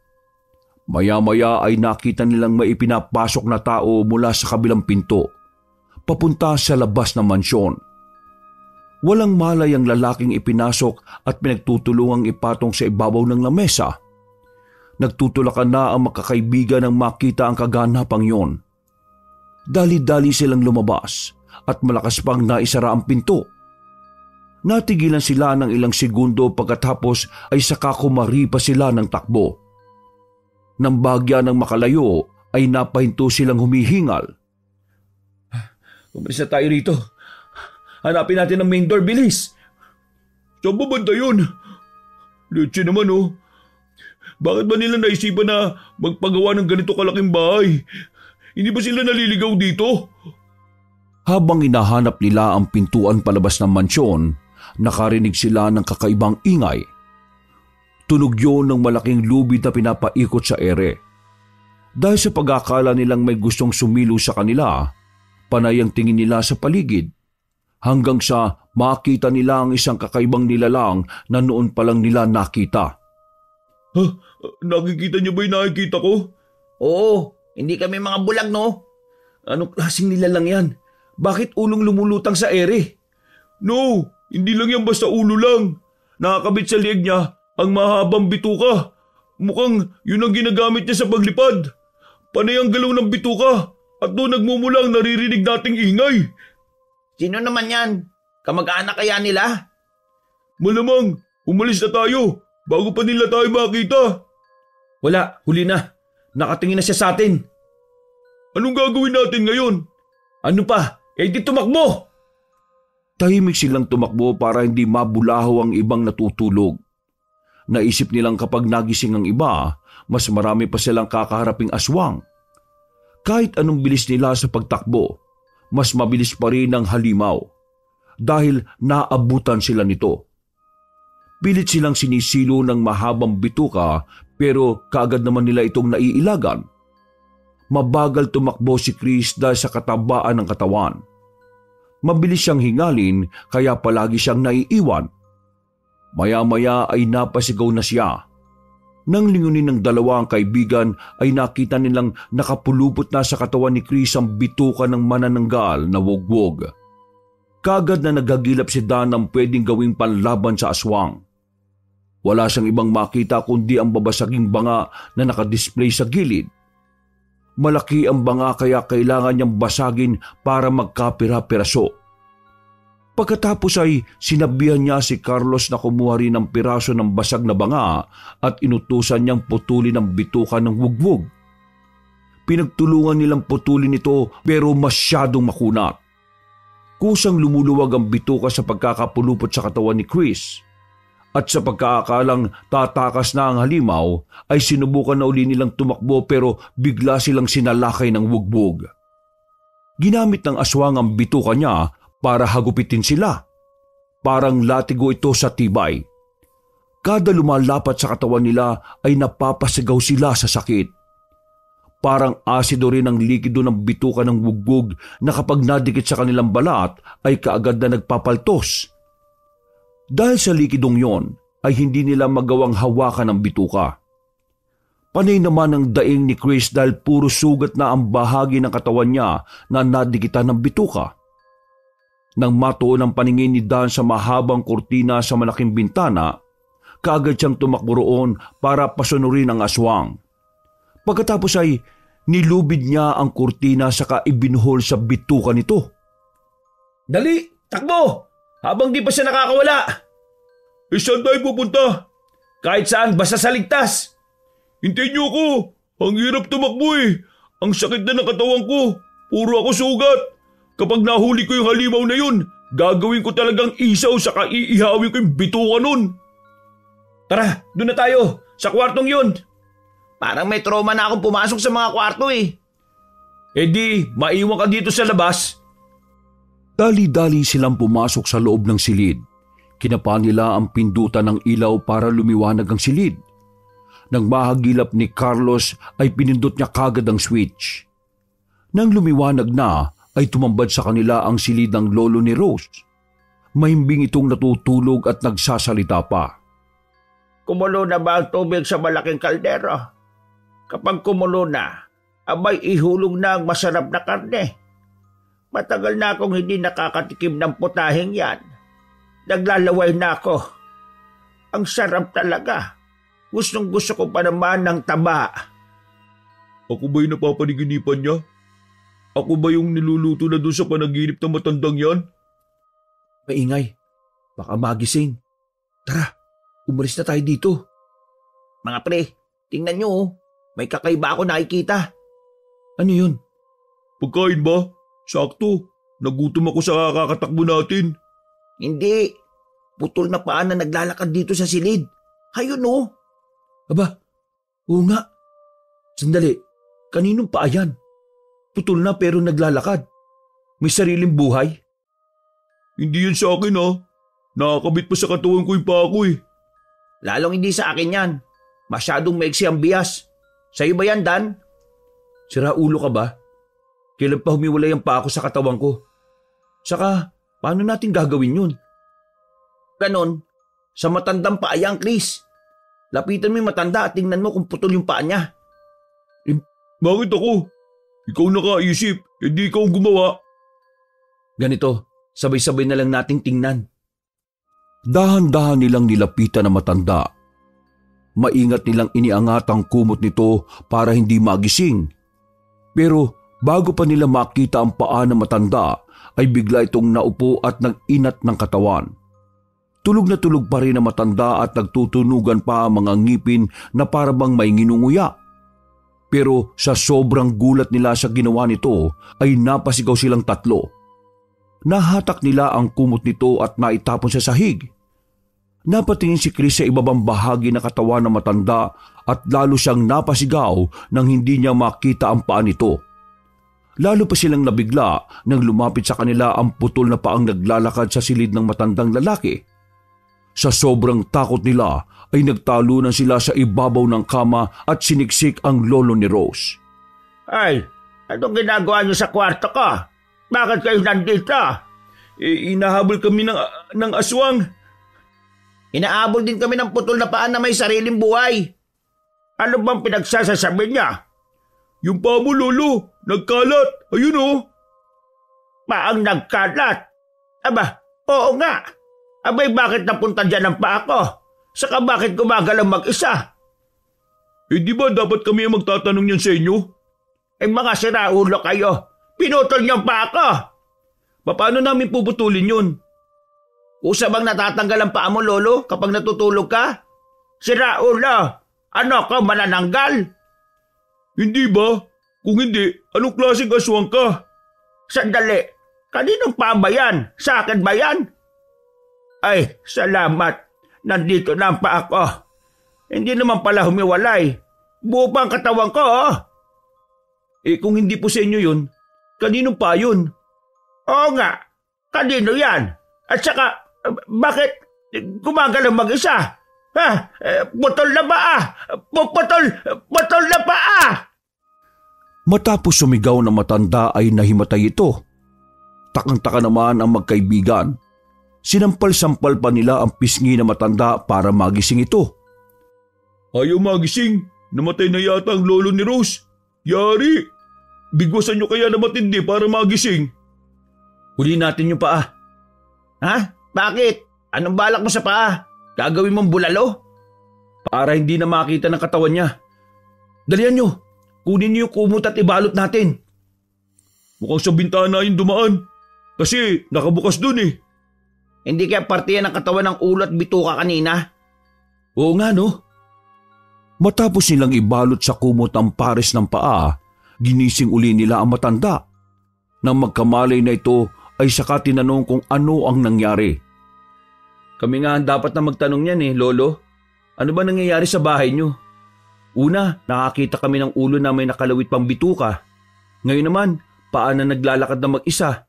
Speaker 3: Maya-maya ay nakita nilang may ipinapasok na tao mula sa kabilang pinto, papunta sa labas ng mansyon. Walang malay ang lalaking ipinasok at pinagtutulungang ipatong sa ibabaw ng lamesa. Nagtutulakan na ang makakaibigan nang makita ang kaganapang yon. Dali-dali silang lumabas at malakas pang naisara ang pinto. Natigilan sila ng ilang segundo pagkatapos ay saka kumaripa sila ng takbo. Nang bagya ng makalayo ay napahinto silang humihingal.
Speaker 1: Umalis na tayo rito. Hanapin natin ang main door, bilis. Saan ba banda yun? Leche naman oh. Bakit ba nila naisipan na magpagawa ng ganito kalaking bahay? Hindi ba sila naliligaw dito?
Speaker 3: Habang hinahanap nila ang pintuan palabas ng mansyon, nakarinig sila ng kakaibang ingay. Tunog yun ng malaking lubid na pinapaikot sa ere. Dahil sa pag-akala nilang may gustong sumilo sa kanila, panay ang tingin nila sa paligid, hanggang sa makita nila ang isang kakaibang nilalang na noon pa lang nila nakita.
Speaker 1: Nakikita niyo ba yung nakikita ko?
Speaker 2: Oo, hindi kami mga bulag, no?
Speaker 1: Anong klaseng nilalang yan? Bakit ulong lumulutang sa ere? No, hindi lang yan basta ulo lang. Nakakabit sa lieg niya ang mahabang bituka. Mukhang yun ang ginagamit niya sa paglipad. Panay ang galaw ng bituka at doon nagmumula ang naririnig nating ingay.
Speaker 2: Sino naman yan? Kamag-anak kaya nila?
Speaker 1: Malamang, umalis na tayo bago pa nila tayo makita.
Speaker 3: Wala, huli na. Nakatingin na siya sa atin.
Speaker 1: Anong gagawin natin ngayon?
Speaker 3: Ano pa? Di tumakbo! Tahimik silang tumakbo para hindi mabulaho ang ibang natutulog. Naisip nilang kapag nagising ang iba, mas marami pa silang kakaharaping aswang. Kahit anong bilis nila sa pagtakbo, mas mabilis pa rin ang halimaw dahil naabutan sila nito. Pilit silang sinisilo ng mahabang bituka pero kaagad naman nila itong naiilagan. Mabagal tumakbo si Chris dahil sa katabaan ng katawan. Mabilis siyang hingalin kaya palagi siyang naiiwan. Maya-maya ay napasigaw na siya. Nang lingunin ng dalawang kaibigan ay nakita nilang nakapulupot na sa katawan ni Chris ang bituka ng manananggal na wogwog. Kaagad na nagagilap si Dan ng pwedeng gawing panlaban sa aswang. Wala siyang ibang makita kundi ang babasaging banga na nakadisplay sa gilid. Malaki ang banga kaya kailangan niyang basagin para magkapira-piraso. Pagkatapos ay sinabihan niya si Carlos na kumuha rin ng piraso ng basag na banga at inutusan niyang putulin ang bituka ng wugwog. Pinagtulungan nilang putulin ito pero masyadong makunat. Kusang lumuluwag ang bituka sa pagkakapulupot sa katawan ni Chris. At sa pagkaakalang tatakas na ang halimaw ay sinubukan na uli nilang tumakbo pero bigla silang sinalakay ng wugbog. Ginamit ng aswang ang bituka niya para hagupitin sila. Parang latigo ito sa tibay. Kada lumalapat sa katawan nila ay napapasigaw sila sa sakit. Parang asido rin ang likido ng bituka ng wugbog na kapag nadikit sa kanilang balat ay kaagad na nagpapaltos. Dahil sa likidong yon ay hindi nila magawang hawakan ang bituka. Panay naman ang daing ni Chris dahil puro sugat na ang bahagi ng katawan niya na nadikitan ng bituka. Nang matuon ang paningin ni Dan sa mahabang kurtina sa malaking bintana, kaagad siyang tumakbo roon para pasunurin ang aswang. Pagkatapos ay nilubid niya ang kurtina saka ibinuhol sa bituka nito.
Speaker 1: Dali, takbo! Habang di pa siya nakakawala. Saan tayo pupunta?
Speaker 2: Kahit saan, basta sa ligtas.
Speaker 1: Hintayin niyo ako. Ang hirap tumakbo eh. Ang sakit na ng katawan ko. Puro ako sugat. Kapag nahuli ko yung halimaw na yun, gagawin ko talagang isaw saka iihawin ko yung bituka nun.
Speaker 2: Tara, doon na tayo. Sa kwartong yun. Parang may trauma na akong pumasok sa mga kwarto eh.
Speaker 1: Di, maiwan ka dito sa labas.
Speaker 3: Dali-dali silang pumasok sa loob ng silid. Kinapa nila ang pindutan ng ilaw para lumiwanag ang silid. Nang mahagilap ni Carlos ay pinindot niya kagad ang switch. Nang lumiwanag na ay tumambad sa kanila ang silid ng lolo ni Rose. Mahimbing itong natutulog at nagsasalita pa.
Speaker 5: Kumulo na ba ang tubig sa malaking kaldero? Kapag kumulo na, abay ihulog na ang masarap na karne. Matagal na akong hindi nakakatikim ng putahing yan. Naglalaway na ako. Ang sarap talaga. Gustong gusto ko pa naman ng taba.
Speaker 1: Ako ba yung napapaniginipan niya? Ako ba yung niluluto na doon sa panaginip ng matandang yan?
Speaker 2: Maingay. Baka magising. Tara, umalis na tayo dito.
Speaker 4: Mga pre, tingnan nyo oh. May kakaiba ako nakikita.
Speaker 2: Ano yun?
Speaker 1: Pagkain ba? Sakto. Nagutom ako sa kakatakbo natin.
Speaker 4: Hindi. Putol na paa na naglalakad dito sa silid. Hayun oh.
Speaker 2: Aba, oo nga. Sandali, kaninong paa yan? Putol na pero naglalakad. May sariling buhay?
Speaker 1: Hindi yan sa akin ha. Nakakabit pa sa katawan ko yung paa ko eh.
Speaker 4: Lalong hindi sa akin yan. Masyadong maiksi ang bias. Sa'yo ba yan, Dan?
Speaker 2: Sira ulo ka ba? Kailan pa humiwalay ang paa ko sa katawan ko? Saka, paano natin gagawin yun?
Speaker 4: Ganon. Sa matandang paa yan, Chris. Lapitan mo yung matanda at tingnan mo kung putol yung paa niya.
Speaker 1: Bakit ako? Ikaw nakaisip, hindi ikaw gumawa.
Speaker 2: Ganito, sabay-sabay na lang nating tingnan.
Speaker 3: Dahan-dahan nilang nilapitan ang matanda. Maingat nilang iniangat ang kumot nito para hindi magising. Pero bago pa nila makita ang paa ng matanda, ay bigla itong naupo at nag-inat ng katawan. Tulog na tulog pa rin ang matanda at nagtutunugan pa ang mga ngipin na parabang may nginunguya. Pero sa sobrang gulat nila sa ginawa nito ay napasigaw silang tatlo. Nahatak nila ang kumot nito at naitapon sa sahig. Napatingin si Chris sa ibabang bahagi ng katawan ng matanda at lalo siyang napasigaw nang hindi niya makita ang paa nito. Lalo pa silang nabigla nang lumapit sa kanila ang putol na paang naglalakad sa silid ng matandang lalaki. Sa sobrang takot nila ay nagtalunan sila sa ibabaw ng kama at siniksik ang lolo ni Rose.
Speaker 5: Ay, anong ginagawa niyo sa kwarto ko? Bakit kayo nandito?
Speaker 1: Inahabol kami ng aswang.
Speaker 4: Inaabol din kami ng putol na paa na may sariling buhay.
Speaker 5: Ano bang pinagsasasabi niya?
Speaker 1: Yung paa mo, lolo, nagkalat. Ayun oh.
Speaker 5: Paang nagkalat? Aba, oo nga. Abay, bakit napunta dyan ang paa ko? Saka bakit gumagalaw mag-isa?
Speaker 1: Di ba dapat kami ang magtatanong yan sa inyo?
Speaker 5: Mga siraulo kayo. Pinutol niyo ang paa ko.
Speaker 1: Paano namin puputulin yun?
Speaker 4: Usa bang natatanggal ang paa mo, lolo, kapag natutulog ka?
Speaker 5: Siraulo, ano ko manananggal?
Speaker 1: Hindi ba? Kung hindi, anong klaseng aswang ka?
Speaker 5: Sandali, kaninong paa ba yan? Sa akin ba yan? Ay, salamat. Nandito na ang paa ko. Hindi naman pala humiwalay. Buo pa ang katawan ko, oh.
Speaker 1: Kung hindi po sa inyo yun, kaninong paa yun?
Speaker 5: Oo nga, kanino yan? At saka, bakit gumagalaw mag-isa? Ha? Putol na ba ah? Putol na ba ah?
Speaker 3: Matapos sumigaw na matanda ay nahimatay ito. Takang-taka naman ang magkaibigan. Sinampal-sampal pa nila ang pisngi na matanda para magising ito.
Speaker 1: Ayaw magising. Namatay na yata ang lolo ni Rose. Yari! Bigwasan nyo kaya na matindi para magising.
Speaker 2: Huli natin yung paa.
Speaker 4: Ha? Bakit? Anong balak mo sa paa? Gagawin mong bulalo?
Speaker 2: Para hindi na makita ng katawan niya. Dalian nyo. Kunin niyo yung kumot at ibalot natin.
Speaker 1: Mukhang sa bintana yung dumaan. Kasi nakabukas dun eh.
Speaker 4: Hindi kaya parte yan ng katawan ng ulo at bituka kanina?
Speaker 2: Oo nga no.
Speaker 3: Matapos nilang ibalot sa kumot ang pares ng paa, ginising uli nila ang matanda. Nang magkamalay na ito ay saka tinanong kung ano ang nangyari.
Speaker 2: Kami nga dapat na magtanong yan eh, lolo. Ano ba nangyayari sa bahay nyo? Una, nakakita kami ng ulo na may nakalawit pang bituka. Ngayon naman, paa na naglalakad na mag-isa.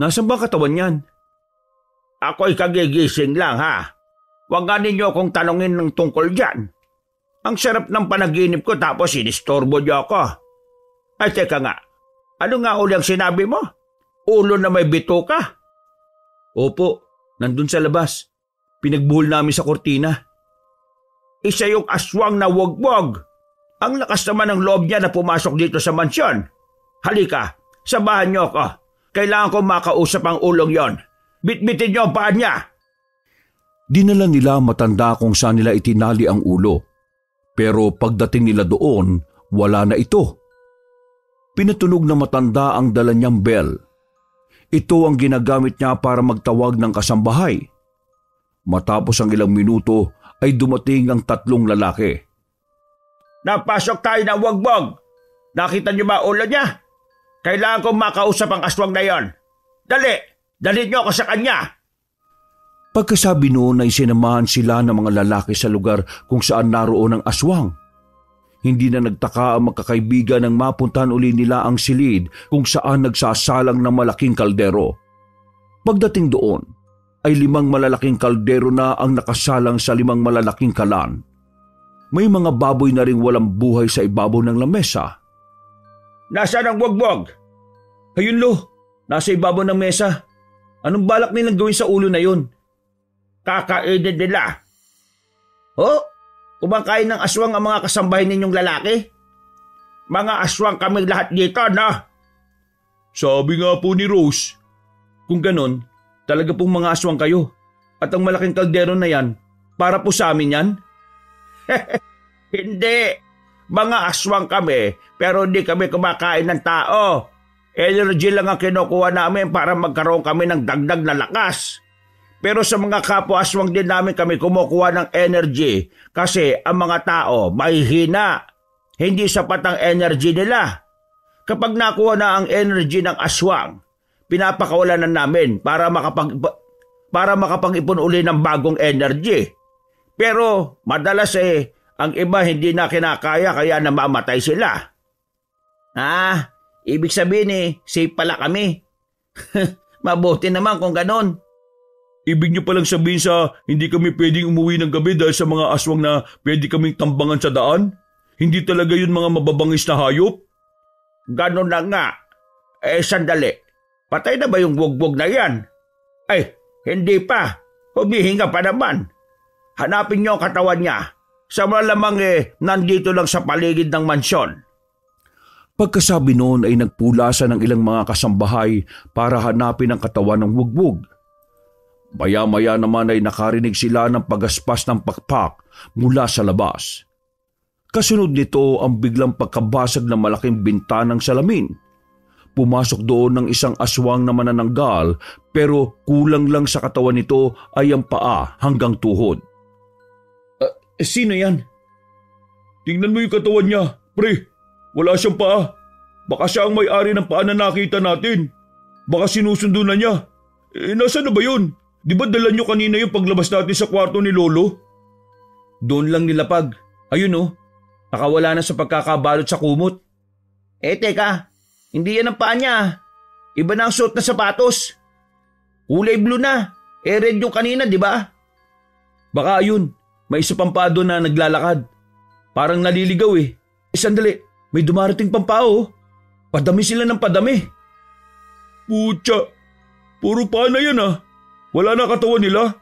Speaker 2: Nasaan ba katawan yan?
Speaker 5: Ako'y kagigising lang ha. Huwag nga ninyo akong tanongin ng tungkol dyan. Ang sarap ng panaginip ko tapos sinistorbo niyo ako. Ay teka nga, ano nga uli ang sinabi mo? Ulo na may bituka?
Speaker 2: Opo, nandun sa labas. Pinagbuhol namin sa kortina.
Speaker 5: Isa yung aswang na wagbog. Ang lakas naman ng loob niya na pumasok dito sa mansyon. Halika, sabahan niyo ako. Kailangan ko makausap ang ulong yon. Bitbitin niyo ang paa niya.
Speaker 3: Dinala nila matanda kung saan nila itinali ang ulo. Pero pagdating nila doon, wala na ito. Pinatunog na matanda ang dala niyang bell. Ito ang ginagamit niya para magtawag ng kasambahay. Matapos ang ilang minuto ay dumating ang 3 lalaki.
Speaker 5: Napasok tayo ng wagbog. Nakita niyo ba ulo niya? Kailangan kong makausap ang aswang na yon. Dali! Dali niyo ako sa kanya!
Speaker 3: Pagkasabi noon ay sinamahan sila ng mga lalaki sa lugar kung saan naroon ang aswang. Hindi na nagtaka ang magkakaibigan nang mapuntahan uli nila ang silid kung saan nagsasalang ng malaking kaldero. Pagdating doon, ay 5 malalaking kaldero na ang nakasalang sa 5 malalaking kalan. May mga baboy na ring walang buhay sa ibabaw ng lamesa.
Speaker 5: Nasaan ang wagbog?
Speaker 2: Ayun lo, nasa ibabaw ng mesa. Anong balak nilang gawin sa ulo na yun?
Speaker 5: Kakainin nila. Oh, kumakain ng aswang ang mga kasambahay ninyong lalaki? Mga aswang kami lahat dito, no?
Speaker 1: Sabi nga po ni Rose.
Speaker 2: Kung ganon, talaga pong mga aswang kayo. At ang malaking kaldero na yan, para po sa amin yan?
Speaker 5: Hindi. Mga aswang kami, pero hindi kami kumakain ng tao. Energy lang ang kinukuha namin para magkaroon kami ng dagdag na lakas. Pero sa mga kapwa-aswang din namin kami kumukuha ng energy kasi ang mga tao mahihina. Hindi sapat ang energy nila. Kapag nakuha na ang energy ng aswang, pinapakawalan na namin para makapag-ipon uli ng bagong energy. Pero madalas ang iba hindi na kinakaya kaya namamatay sila. Ibig sabihin safe pala kami. Mabuti naman kung ganon.
Speaker 1: Ibig niyo palang sabihin sa hindi kami pwedeng umuwi ng gabi dahil sa mga aswang na pwede kaming tambangan sa daan? Hindi talaga yun mga mababangis na hayop?
Speaker 5: Ganon na nga. Sandali. Patay na ba yung wugbog na yan? Ay, hindi pa. Humihinga pa naman. Hanapin niyo ang katawan niya. Sa malamang nandito lang sa paligid ng mansyon.
Speaker 3: Pagkasabi noon ay nagpulasan ng ilang mga kasambahay para hanapin ang katawan ng wugbog. Maya-maya naman ay nakarinig sila ng pagaspas ng pakpak mula sa labas. Kasunod nito ang biglang pagkabasag ng malaking bintanang salamin. Pumasok doon ng isang aswang na manananggal pero kulang lang sa katawan nito ay ang paa hanggang tuhod.
Speaker 2: Sino yan?
Speaker 1: Tingnan mo yung katawan niya, pre. Wala siyang paa. Baka siya ang may-ari ng paa na nakita natin. Baka sinusundo na niya. Nasaan na ba yun? Di ba dala niyo kanina yung paglabas natin sa kwarto ni Lolo?
Speaker 2: Doon lang nilapag. Ayun nakawala na sa pagkakabalot sa kumot.
Speaker 5: Teka. Hindi yan ang paa niya. Iba na ang suot na sapatos. Kulay blue na. Red yung kanina, di ba?
Speaker 2: Baka ayun. May isa pang paa doon na naglalakad. Parang naliligaw Sandali, may dumarating pang paa Padami sila ng padami.
Speaker 1: Putya, puro paa na yan Wala na katawan nila.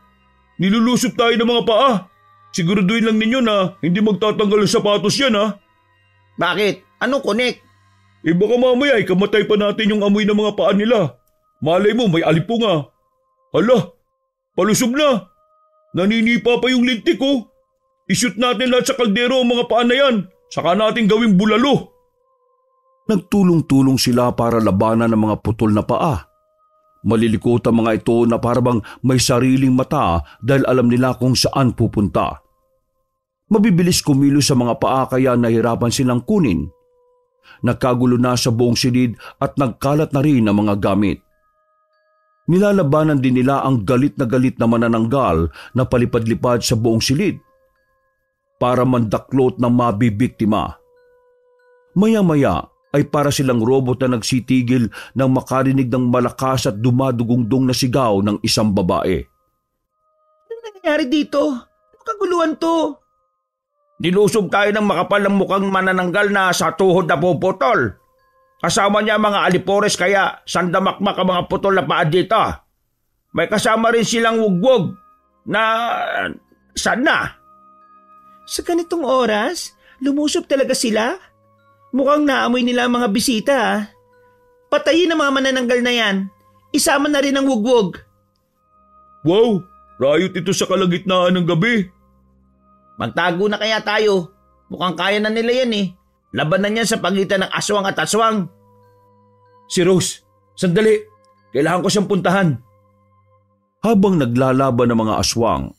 Speaker 1: Nilulusot tayo ng mga paa. Siguraduhin lang ninyo na hindi magtatanggal ang sapatos yan
Speaker 5: Bakit? Anong connect?
Speaker 1: Baka mamaya kamatay pa natin yung amoy ng mga paa nila. Malay mo may alipunga. Hala, palusog na. Naninipa pa yung lintik I-shoot natin lahat sa kaldero ang mga paa na yan. Saka natin gawing bulalo.
Speaker 3: Nagtulong-tulong sila para labanan ng mga putol na paa. Malilikot ang mga ito na parabang may sariling mata dahil alam nila kung saan pupunta. Mabibilis kumilos sa mga paa kaya nahirapan silang kunin. Nagkagulo na sa buong silid at nagkalat na rin ang mga gamit. Nilalabanan din nila ang galit na manananggal na palipad-lipad sa buong silid para mandaklot ng mabibiktima. Maya-maya ay para silang robot na nagsitigil nang makarinig ng malakas at dumadugungdong na sigaw ng isang babae.
Speaker 4: Ano nangyayari dito? Ano kaguluhan to?
Speaker 5: Nilusob tayo ng makapal ng mukhang manananggal na sa tuhod na puputol. Kasama niya mga alipores kaya sandamakmak ang mga putol na paa dito. May kasama rin silang wugwog na sana.
Speaker 4: Sa ganitong oras, lumusob talaga sila? Mukhang naamoy nila ang mga bisita ah. Patayin ang mga manananggal na yan. Isama na rin ang wugwog.
Speaker 1: Wow, rayot ito sa kalagitnaan ng gabi.
Speaker 5: Magtago na kaya tayo. Mukhang kaya na nila yan eh. Labanan yan sa pagitan ng aswang at aswang.
Speaker 2: Si Rose, sandali. Kailangan ko siyang puntahan. Habang naglalaban ng mga aswang,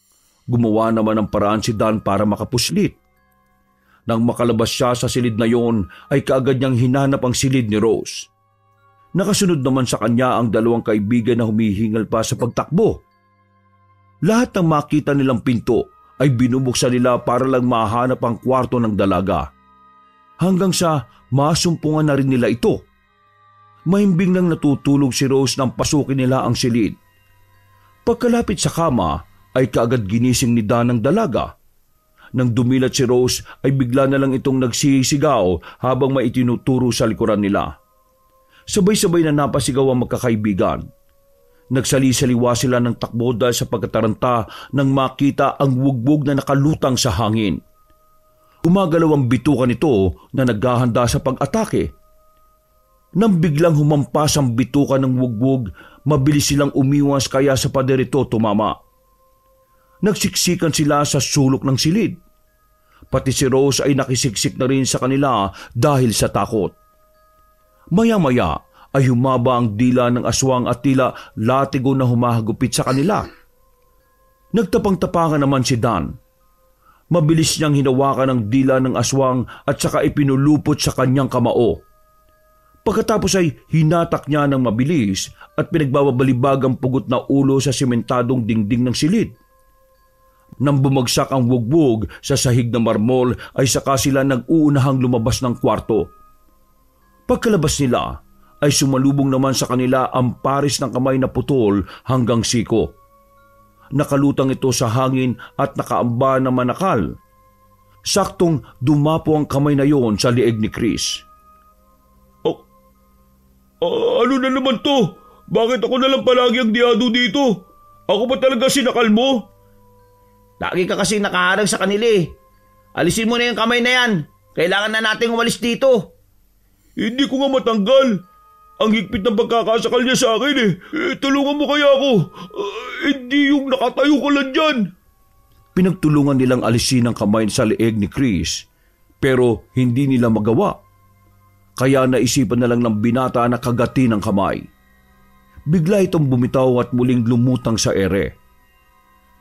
Speaker 2: gumawa naman ng paraan si Dan para makapuslit. Nang makalabas siya sa silid na yon, ay kaagad niyang hinanap ang silid ni Rose. Nakasunod naman sa kanya ang dalawang kaibigan na humihingal pa sa pagtakbo. Lahat ng makita nilang pinto ay binubuksan nila para lang mahanap ang kwarto ng dalaga. Hanggang sa masumpungan na rin nila ito. Mahimbing nang natutulog si Rose nang pasukin nila ang silid. Pagkalapit sa kama ay kaagad ginising ni Dan ang dalaga. Nang dumilat si Rose ay bigla na lang itong nagsisigaw habang may itinuturo sa likuran nila. Sabay-sabay na napasigaw ang magkakaibigan. Nagsali-saliwa sila ng takbo dahil sa pagkataranta nang makita ang wugbog na nakalutang sa hangin. Umagalaw ang bitukan nito na naghahanda sa pag-atake. Nang biglang humampas ang bitukan ng wugbog, mabilis silang umiwas kaya sa pader ito tumama. Nagsiksikan sila sa sulok ng silid. Pati si Rose ay nakisiksik na rin sa kanila dahil sa takot. Maya-maya ay humaba ang dila ng aswang at tila latigo na humahagupit sa kanila. Nagtapang-tapangan naman si Dan. Mabilis niyang hinawakan ang dila ng aswang at saka ipinulupot sa kanyang kamao. Pagkatapos ay hinatak niya ng mabilis at pinagbabalibag ang pugot na ulo sa sementadong dingding ng silid. Nang bumagsak ang wugbog sa sahig ng marmol ay saka sila nag-uunahang lumabas ng kwarto. Pagkalabas nila ay sumalubong naman sa kanila ang pares ng kamay na putol hanggang siko. Nakalutang ito sa hangin at nakaamba na manakal. Saktong dumapo ang kamay na yon sa lieg ni Chris.
Speaker 1: Ano na naman to? Bakit ako na lang palagi ang diado dito? Ako ba talaga sinakal mo?
Speaker 5: Lagi ka kasi nakaharang sa kanila eh. Alisin mo na yung kamay na yan. Kailangan na nating umalis dito.
Speaker 1: Hindi ko nga matanggal. Ang higpit ng pagkakasakal niya sa akin eh. Tulungan mo kaya ako. Hindi yung nakatayo ka lang dyan.
Speaker 2: Pinagtulungan nilang alisin ang kamay sa leeg ni Chris, pero hindi nila magawa. Kaya naisipan na lang ng binata na kagatin ang kamay. Bigla itong bumitaw at muling lumutang sa ere.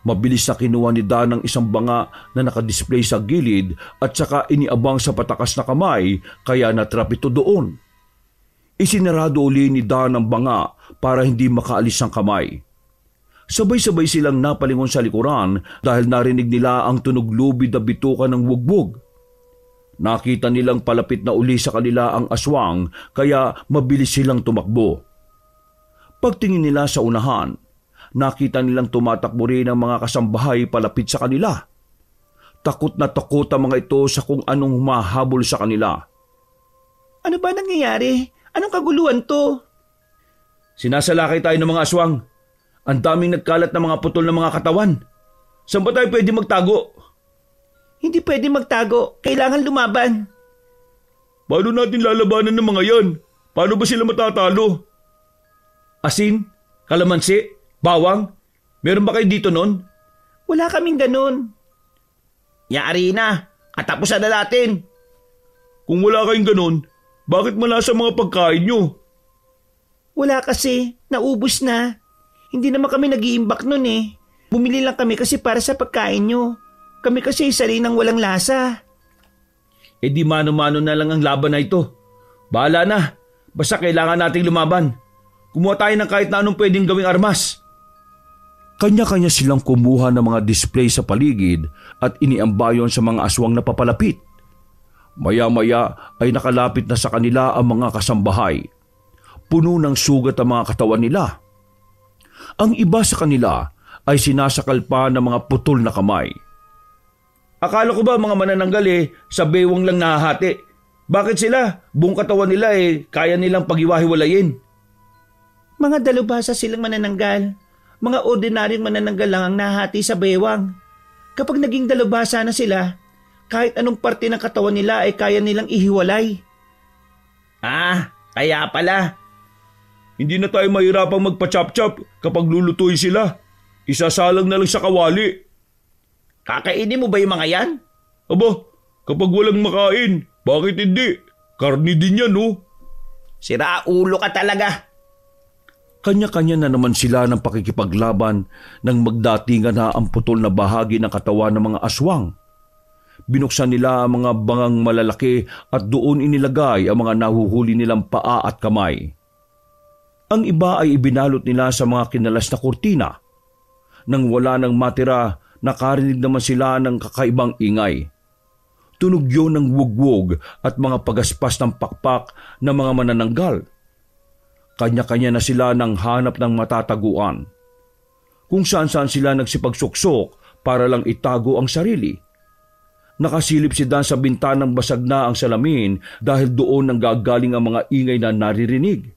Speaker 2: Mabilis na kinuha ni Dan ang isang banga na nakadisplay sa gilid at saka iniabang sa patakas na kamay kaya natrap ito doon. Isinarado uli ni Dan ang banga para hindi makaalis ang kamay. Sabay-sabay silang napalingon sa likuran dahil narinig nila ang tunog lubid na bitukan ng wugbog. Nakita nilang palapit na uli sa kanila ang aswang kaya mabilis silang tumakbo. Pagtingin nila sa unahan, nakita nilang tumatakbo rin ang mga kasambahay palapit sa kanila. Takot na takot ang mga ito sa kung anong humahabol sa kanila.
Speaker 4: Ano ba nangyayari? Anong kaguluhan to?
Speaker 2: Sinasalakay tayo ng mga aswang. Ang daming nagkalat na mga putol ng mga katawan. Saan ba tayo pwede magtago?
Speaker 4: Hindi pwede magtago. Kailangan lumaban.
Speaker 1: Paano natin lalabanan ng mga yan? Paano ba sila matatalo?
Speaker 2: Asin? Kalamansi? Bawang? Meron ba kayo dito nun?
Speaker 4: Wala kaming ganun.
Speaker 5: Yari na. Katapusan na natin.
Speaker 1: Kung wala kayong ganun, bakit malasa mga pagkain nyo?
Speaker 4: Wala kasi. Naubos na. Hindi naman kami nag-iimbak nun eh. Bumili lang kami kasi para sa pagkain nyo. Kami kasi isa rin ang walang lasa.
Speaker 2: E di mano-mano na lang ang laban na ito. Bahala na. Basta kailangan nating lumaban. Kumuha tayo ng kahit na anong pwedeng gawing armas. Kanya-kanya silang kumuha ng mga display sa paligid at iniambayon sa mga aswang na papalapit. Maya-maya ay nakalapit na sa kanila ang mga kasambahay. Puno ng sugat ang mga katawan nila. Ang iba sa kanila ay sinasakal pa ng mga putol na kamay.
Speaker 1: Akala ko ba mga manananggal sa bewang lang nahahati? Bakit sila? Buong katawan nila kaya nilang paghiwa-hiwalayin.
Speaker 4: Mga dalubhasa silang manananggal. Mga ordinaryong manananggal lang ang nahati sa bewang. Kapag naging dalubhasa na sila, kahit anong parte ng katawan nila ay kaya nilang ihiwalay.
Speaker 5: Kaya pala.
Speaker 1: Hindi na tayo mahirapang magpa-chop-chop kapag lulutuin sila. Isasalang na lang sa kawali.
Speaker 5: Kakainin mo ba yung mga yan?
Speaker 1: Aba, kapag walang makain, bakit hindi? Karni din yan, no?
Speaker 5: Sira ulo ka talaga.
Speaker 3: Kanya-kanya na naman sila ng pakikipaglaban nang magdatingan na ang putol na bahagi ng katawan ng mga aswang. Binuksan nila ang mga bangang malalaki at doon inilagay ang mga nahuhuli nilang paa at kamay. Ang iba ay ibinalot nila sa mga kinalas na kurtina. Nang wala nang matira, nakarinig naman sila ng kakaibang ingay. Tunog yun ng wugwog at mga pagaspas ng pakpak ng mga manananggal. Kanya-kanya na sila nang hanap ng matataguan. Kung saan-saan sila nagsipagsuksok para lang itago ang sarili. Nakasilip si Dan sa bintanang basag na ang salamin dahil doon nang gagaling ang mga ingay na naririnig.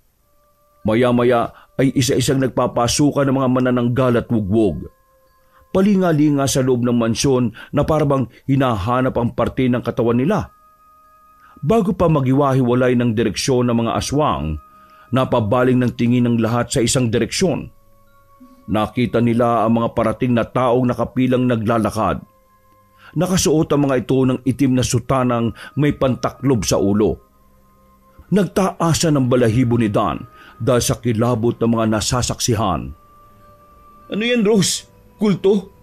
Speaker 3: Maya-maya ay isa-isang nagpapasukan ng mga manananggal at wugwog. Palinga-linga sa loob ng mansyon na parabang hinahanap ang parte ng katawan nila. Bago pa maghiwa-hiwalay ng direksyon ng mga aswang, napabaling ng tingin ng lahat sa isang direksyon. Nakita nila ang mga parating na taong nakapilang naglalakad. Nakasuot ang mga ito ng itim na sutanang may pantaklob sa ulo. Nagtaasa ng balahibo ni Dan dahil sa kilabot ng mga nasasaksihan.
Speaker 1: Ano yan, Rose? Kulto?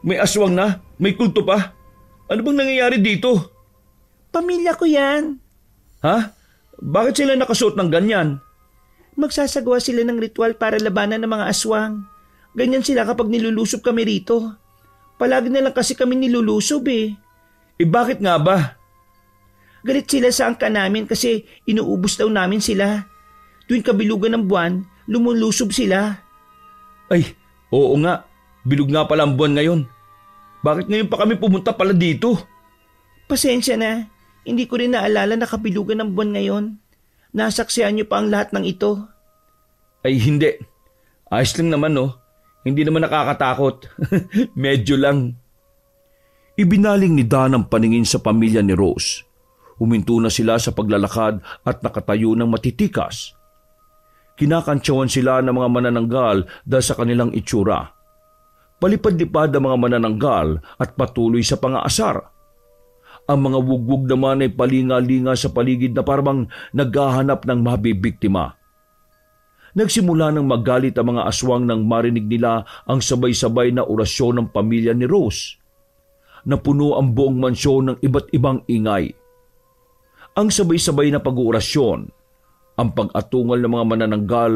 Speaker 1: May aswang na? May kulto pa? Ano bang nangyayari dito?
Speaker 4: Pamilya ko yan.
Speaker 1: Ha? Bakit sila nakasuot ng ganyan?
Speaker 4: Magsasagawa sila ng ritual para labanan ng mga aswang. Ganyan sila kapag nilulusob kami rito. Palagi na lang kasi kami nilulusob
Speaker 1: Bakit nga ba?
Speaker 4: Galit sila sa angka namin kasi inuubos daw namin sila. Tuwing kabilugan ng buwan, lumulusob sila.
Speaker 1: Ay, oo nga. Bilog nga pala ang buwan ngayon. Bakit ngayon pa kami pumunta pala dito?
Speaker 4: Pasensya na. Hindi ko rin naalala na kabilugan ng buwan ngayon. Nasaksihan niyo pa ang lahat ng ito.
Speaker 1: Ay, hindi. Ayos lang naman, no? Hindi naman nakakatakot. Medyo lang.
Speaker 3: Ibinaling ni Dan ang paningin sa pamilya ni Rose. Huminto na sila sa paglalakad at nakatayo ng matitikas. Kinakantsawan sila ng mga manananggal dahil sa kanilang itsura. Palipad-lipad ang mga manananggal at patuloy sa pangaasar. Ang mga wugwog naman ay palinga-linga sa paligid na parang naghahanap ng mabibiktima. Nagsimula ng magalit ang mga aswang nang marinig nila ang sabay-sabay na orasyon ng pamilya ni Rose. Napuno ang buong mansyon ng iba't ibang ingay. Ang sabay-sabay na pag-uurasyon, ang pag-atungal ng mga manananggal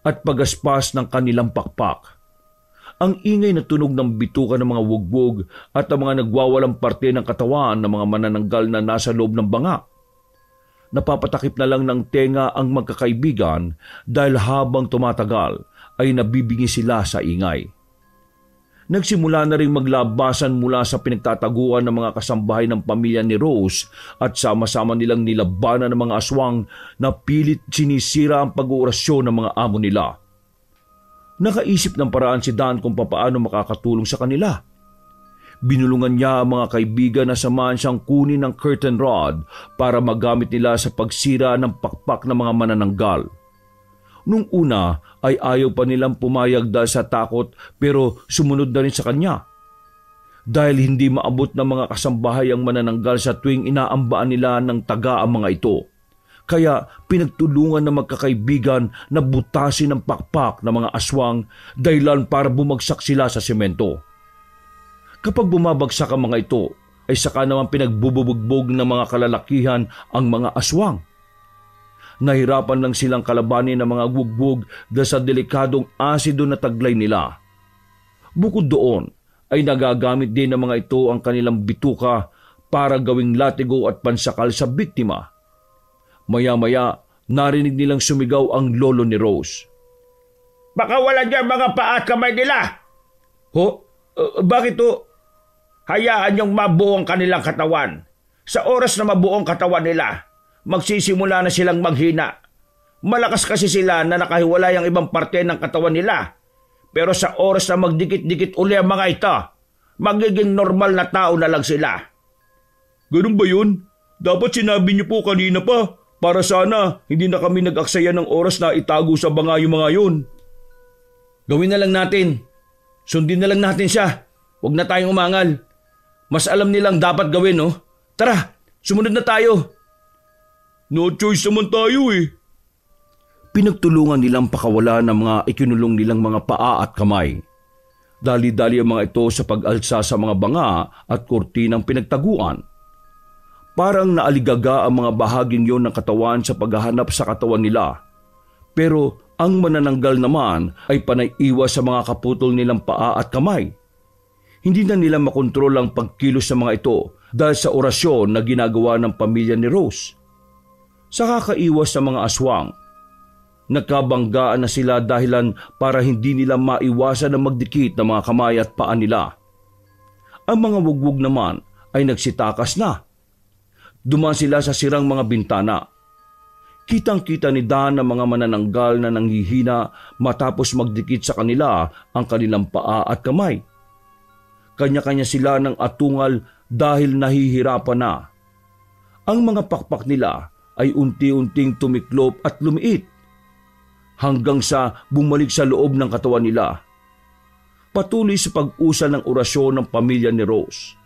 Speaker 3: at pagaspas ng kanilang pakpak. Ang ingay na tunog ng bituka ng mga wugbog at ang mga nagwawalang parte ng katawan ng mga manananggal na nasa loob ng banga. Napapatakip na lang ng tenga ang magkakaibigan dahil habang tumatagal ay nabibingi sila sa ingay. Nagsimula na rin maglabasan mula sa pinagtataguan ng mga kasambahay ng pamilya ni Rose at sama-sama nilang nilabanan ng mga aswang na pilit sinisira ang pag-uurasyon ng mga amo nila. Nakaisip ng paraan si Dan kung papaano makakatulong sa kanila. Binulungan niya ang mga kaibigan na samahan siyang kunin ng curtain rod para magamit nila sa pagsira ng pakpak ng mga manananggal. Nung una ay ayaw pa nilang pumayag dahil sa takot pero sumunod na rin sa kanya. Dahil hindi maabot ng mga kasambahay ang manananggal sa tuwing inaambaan nila ng taga ang mga ito. Kaya pinagtulungan ng magkakaibigan na butasin ang pakpak ng mga aswang dahilan para bumagsak sila sa semento. Kapag bumabagsak ang mga ito, ay saka naman pinagbububugbog ng mga kalalakihan ang mga aswang. Nahirapan lang silang kalabanin ng mga wugbog dahil sa delikadong asido na taglay nila. Bukod doon, ay nagagamit din ng mga ito ang kanilang bituka para gawing latigo at pansakal sa biktima. Maya-maya, narinig nilang sumigaw ang lolo ni Rose.
Speaker 5: Baka wala dyan mga paa at kamay nila.
Speaker 1: Ho? Bakit to?
Speaker 5: Hayaan niyong mabuo ang kanilang katawan. Sa oras na mabuo ang katawan nila, magsisimula na silang maghina. Malakas kasi sila na nakahiwalay ang ibang parte ng katawan nila. Pero sa oras na magdikit-dikit uli ang mga ito, magiging normal na tao na lang sila.
Speaker 1: Ganun ba yun? Dapat sinabi niyo po kanina pa para sana hindi na kami nag-aksaya ng oras na itago sa banga yung mga yun.
Speaker 2: Gawin na lang natin. Sundin na lang natin siya. Huwag na tayong umangal. Mas alam nilang dapat gawin, no? Tara, sumunod na tayo.
Speaker 1: No choice naman tayo eh.
Speaker 3: Pinagtulungan nilang pakawala ng mga ikinulong nilang mga paa at kamay. Dali-dali ang mga ito sa pag-alsa sa mga banga at kurtinang pinagtaguan. Parang naaligaga ang mga bahaging yon ng katawan sa paghahanap sa katawan nila. Pero ang manananggal naman ay panay iwas sa mga kaputol nilang paa at kamay. Hindi na nila makontrol ang pagkilos sa mga ito dahil sa orasyon na ginagawa ng pamilya ni Rose. Sa kakaiwas sa mga aswang, nagkabanggaan na sila dahilan para hindi nila maiwasan na magdikit ng mga kamay at paa nila. Ang mga wugwug naman ay nagsitakas na. Dumaan sila sa sirang mga bintana. Kitang-kita ni Dan ang mga manananggal na nanghihina matapos magdikit sa kanila ang kanilang paa at kamay. Kanya-kanya sila ng atungal dahil nahihirapan na. Ang mga pakpak nila ay unti-unting tumiklop at lumiit hanggang sa bumalik sa loob ng katawan nila. Patuloy sa pag-usal ng orasyon ng pamilya ni Rose.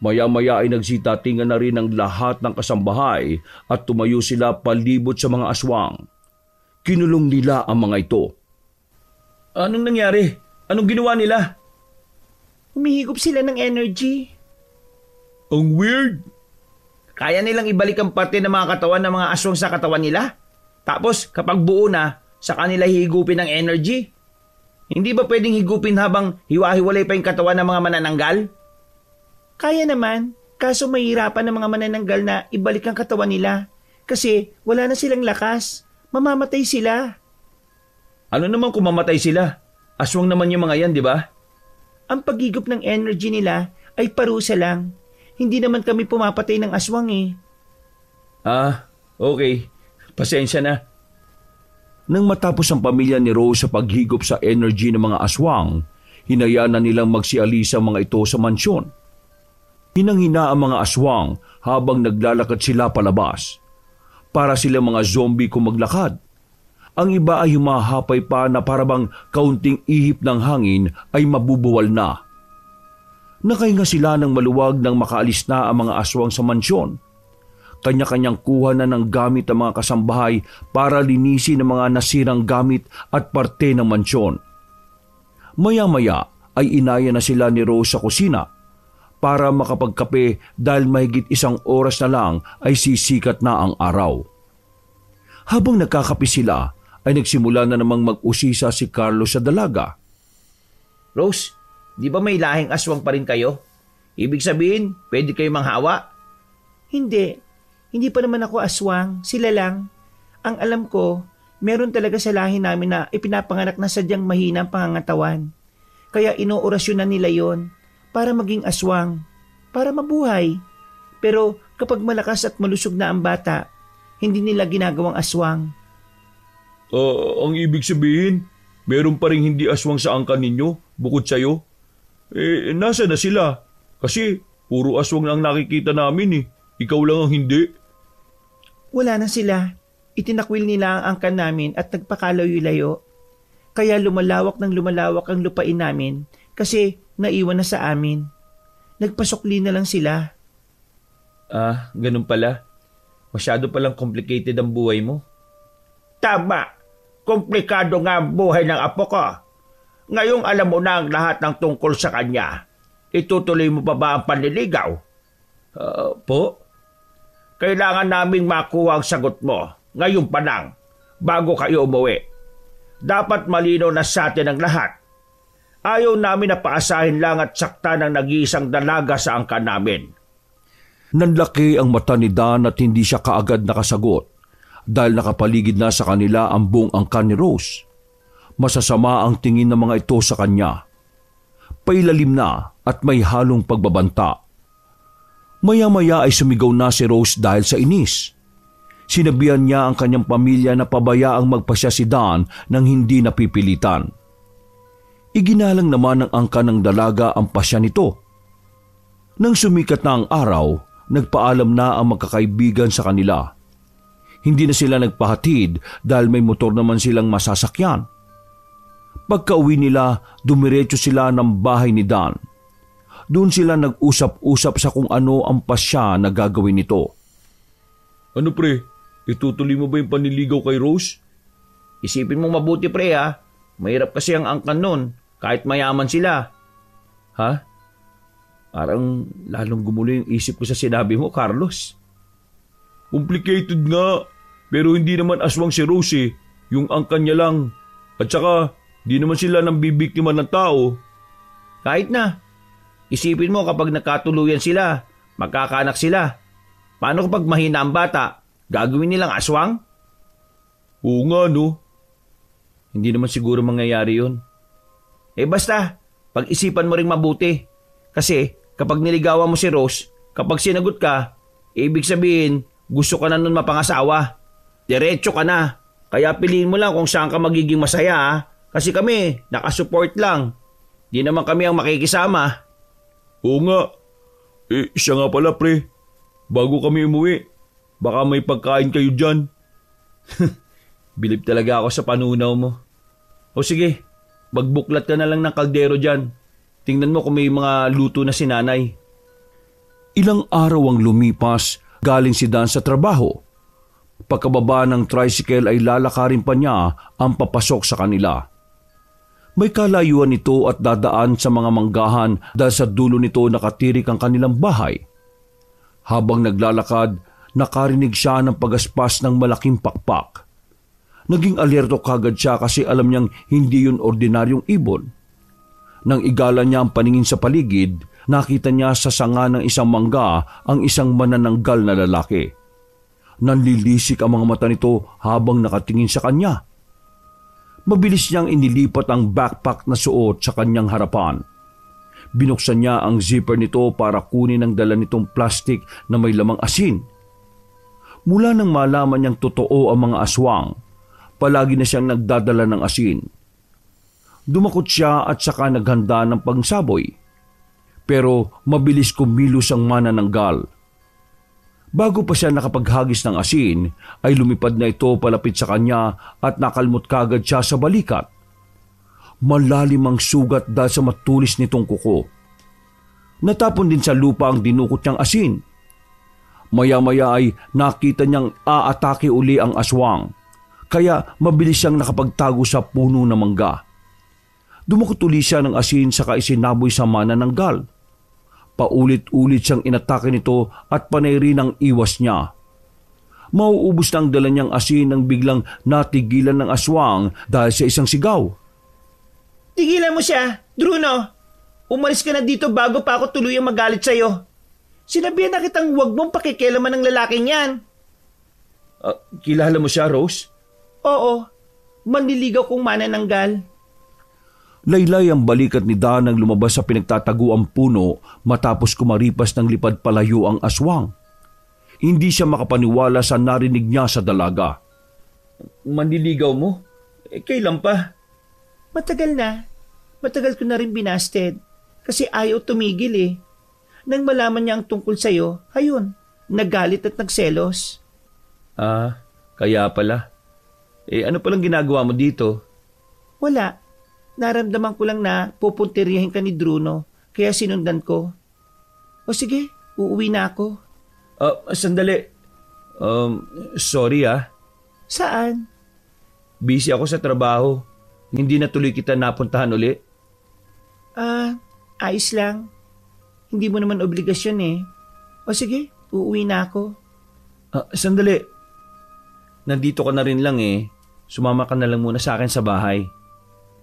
Speaker 3: Maya-maya ay nagsitatingan na rin ang lahat ng kasambahay at tumayo sila palibot sa mga aswang. Kinulong nila ang mga ito.
Speaker 2: Anong nangyari? Anong ginawa nila?
Speaker 4: Humihigop sila ng energy.
Speaker 1: Ang weird.
Speaker 2: Kaya nilang ibalik ang parte ng mga katawan ng mga aswang sa katawan nila? Tapos kapag buo na, sa kanila higupin ng energy? Hindi ba pwedeng higupin habang hiwa-hiwalay pa yung katawan ng mga manananggal?
Speaker 4: Kaya naman, kaso mahirapan ng mga manananggal na ibalik ang katawan nila. Kasi wala na silang lakas. Mamamatay sila.
Speaker 2: Ano naman kung mamatay sila? Aswang naman yung mga yan, di ba?
Speaker 4: Ang paghigop ng energy nila ay parusa lang. Hindi naman kami pumapatay ng aswang eh.
Speaker 2: Okay. Pasensya na.
Speaker 3: Nang matapos ang pamilya ni Rose sa paghigop sa energy ng mga aswang, hinayaan na nilang magsialisa ang mga ito sa mansyon. Hinanghina ang mga aswang habang naglalakad sila palabas. Para silang mga zombie kung maglakad. Ang iba ay humahapay pa na parabang kaunting ihip ng hangin ay mabubuwal na. Nakahinga sila ng maluwag nang makaalis na ang mga aswang sa mansyon. Kanya-kanyang kuha na ng gamit ang mga kasambahay para linisin ang mga nasirang gamit at parte ng mansyon. Maya-maya ay inaya na sila ni Rose sa kusina para makapagkape dahil mahigit 1 oras na lang ay sisikat na ang araw. Habang nagkakape sila, ay nagsimula na namang mag-usisa si Carlos sa dalaga.
Speaker 2: Rose, di ba may lahing aswang pa rin kayo? Ibig sabihin, pwede kayo manghawa?
Speaker 4: Hindi. Hindi pa naman ako aswang. Sila lang. Ang alam ko, meron talaga sa lahi namin na ipinapanganak na sadyang mahina ang pangangatawan. Kaya inoorasyon na nila yon para maging aswang. Para mabuhay. Pero kapag malakas at malusog na ang bata, hindi nila ginagawang aswang.
Speaker 1: Ang ibig sabihin, meron pa rin hindi aswang sa angkan ninyo bukod sa'yo? Nasa na sila? Kasi puro aswang na ang nakikita namin eh. Ikaw lang ang hindi.
Speaker 4: Wala na sila. Itinakwil nila ang angkan namin at nagpakalayo-layo. Kaya lumalawak ang lupain namin kasi naiwan na sa amin. Nagpasukli na lang sila.
Speaker 2: Ganun pala. Masyado palang complicated ang buhay mo.
Speaker 5: Tama. Komplikado nga ang buhay ng apo ko. Ngayong alam mo na ang lahat ng tungkol sa kanya. Itutuloy mo pa ba ang panliligaw?
Speaker 2: Po?
Speaker 5: Kailangan naming makuha ang sagot mo. Ngayon pa lang, bago kayo umuwi. Dapat malinaw na sa atin ang lahat. Ayaw namin na paasahin lang at sakta ng nag-iisang dalaga sa angkan namin.
Speaker 3: Nanlaki ang mata ni Dan at hindi siya kaagad nakasagot dahil nakapaligid na sa kanila ang buong angkan ni Rose. Masasama ang tingin ng mga ito sa kanya. pailalim na at may halong pagbabanta. Maya-maya ay sumigaw na si Rose dahil sa inis. Sinabihan niya ang kanyang pamilya na pabayaang magpasya si Dan nang hindi napipilitan. Iginalang naman ng angka ng dalaga ang pasya nito. Nang sumikat na ang araw, nagpaalam na ang magkakaibigan sa kanila. Hindi na sila nagpahatid dahil may motor naman silang masasakyan. Pagka-uwi nila, dumiretso sila ng bahay ni Dan. Doon sila nag-usap-usap sa kung ano ang pasya na gagawin nito.
Speaker 1: Ano pre, itutuloy mo ba yung panliligaw kay Rose?
Speaker 5: Isipin mong mabuti pre ha. Mahirap kasi ang angkan nun, kahit mayaman sila.
Speaker 2: Ha? Parang lalong gumulo yung isip ko sa sinabi mo, Carlos.
Speaker 1: Complicated nga, pero hindi naman aswang si Rose eh. Yung angkan niya lang. At saka, di naman sila nang bibiktima ng tao.
Speaker 5: Kahit na. Isipin mo kapag nagkatuluyan sila, magkakaanak sila. Paano kapag mahina ang bata? Gagawin nilang aswang?
Speaker 1: Oo nga no.
Speaker 2: Hindi naman siguro mangyayari yun.
Speaker 5: Basta, pag-isipan mo ring mabuti. Kasi kapag niligawan mo si Rose, kapag sinagot ka, ibig sabihin, gusto ka na nun mapangasawa. Diretso ka na. Kaya piliin mo lang kung saan ka magiging masaya ha. Kasi kami, nakasupport lang. Di naman kami ang makikisama.
Speaker 1: Oo nga. Siya nga pala pre. Bago kami umuwi, baka may pagkain kayo dyan.
Speaker 2: Bilib talaga ako sa panunaw mo. O sige, magbuklat ka na lang ng kaldero dyan. Tingnan mo kung may mga luto na si nanay.
Speaker 3: Ilang araw ang lumipas galing si Dan sa trabaho. Pagkababa ng tricycle ay lalakarin pa niya ang papasok sa kanila. May kalayuan ito at dadaan sa mga manggahan dahil sa dulo nito nakatirik ang kanilang bahay. Habang naglalakad, nakarinig siya ng pagaspas ng malaking pakpak. Naging alerto kagad siya kasi alam niyang hindi yun ordinaryong ibon. Nang igala niya ang paningin sa paligid, nakita niya sa sanga ng isang mangga ang isang manananggal na lalaki. Nanlilisik ang mga mata nito habang nakatingin sa kanya. Mabilis niyang inilipat ang backpack na suot sa kanyang harapan. Binuksan niya ang zipper nito para kunin ang dala nitong plastic na may lamang asin. Mula nang malaman niyang totoo ang mga aswang, palagi na siyang nagdadala ng asin. Dumakot siya at saka naghanda ng pangsaboy. Pero mabilis kumilos ang manananggal. Bago pa siya nakapaghagis ng asin, ay lumipad na ito palapit sa kanya at nakalmot kagad siya sa balikat. Malalim ang sugat dahil sa matulis nitong kuko. Natapon din sa lupa ang dinukot niyang asin. Maya-maya ay nakita niyang aatake uli ang aswang, kaya mabilis siyang nakapagtago sa puno ng mangga. Dumakot uli siya ng asin saka isinaboy sa manananggal. Paulit-ulit siyang inatake nito at panay rin ang iwas niya. Mauubos na ang dala niyang asin nang biglang natigilan ng aswang dahil sa isang sigaw.
Speaker 4: Tigilan mo siya, Bruno. Umalis ka na dito bago pa ako tuluyang magalit sa'yo. Sinabihan na kitang huwag mong pakikialaman ng lalaking yan.
Speaker 2: Kilala mo siya, Rose?
Speaker 4: Oo, manliligaw kong manananggal.
Speaker 3: Laylay ang balikat ni Dan nang lumabas sa pinagtataguang puno matapos kumaripas ng lipad palayo ang aswang. Hindi siya makapaniwala sa narinig niya sa dalaga.
Speaker 2: Manliligaw mo? Kailan pa?
Speaker 4: Matagal na. Matagal ko na rin binasted. Kasi ayaw tumigil eh. Nang malaman niya ang tungkol sa'yo, ayun, nagalit at nagselos.
Speaker 2: Kaya pala. Ano palang ginagawa mo dito?
Speaker 4: Wala. Naramdaman ko lang na pupuntiryahin ka ni Bruno, kaya sinundan ko. O sige, uuwi na ako.
Speaker 2: Sandali. Sorry
Speaker 4: Saan?
Speaker 2: Busy ako sa trabaho. Hindi na tuloy kita napuntahan uli.
Speaker 4: Ayos lang. Hindi mo naman obligasyon eh. O sige, uuwi na ako.
Speaker 2: Sandali. Nandito ka na rin lang eh. Sumama ka na lang muna sa akin sa bahay.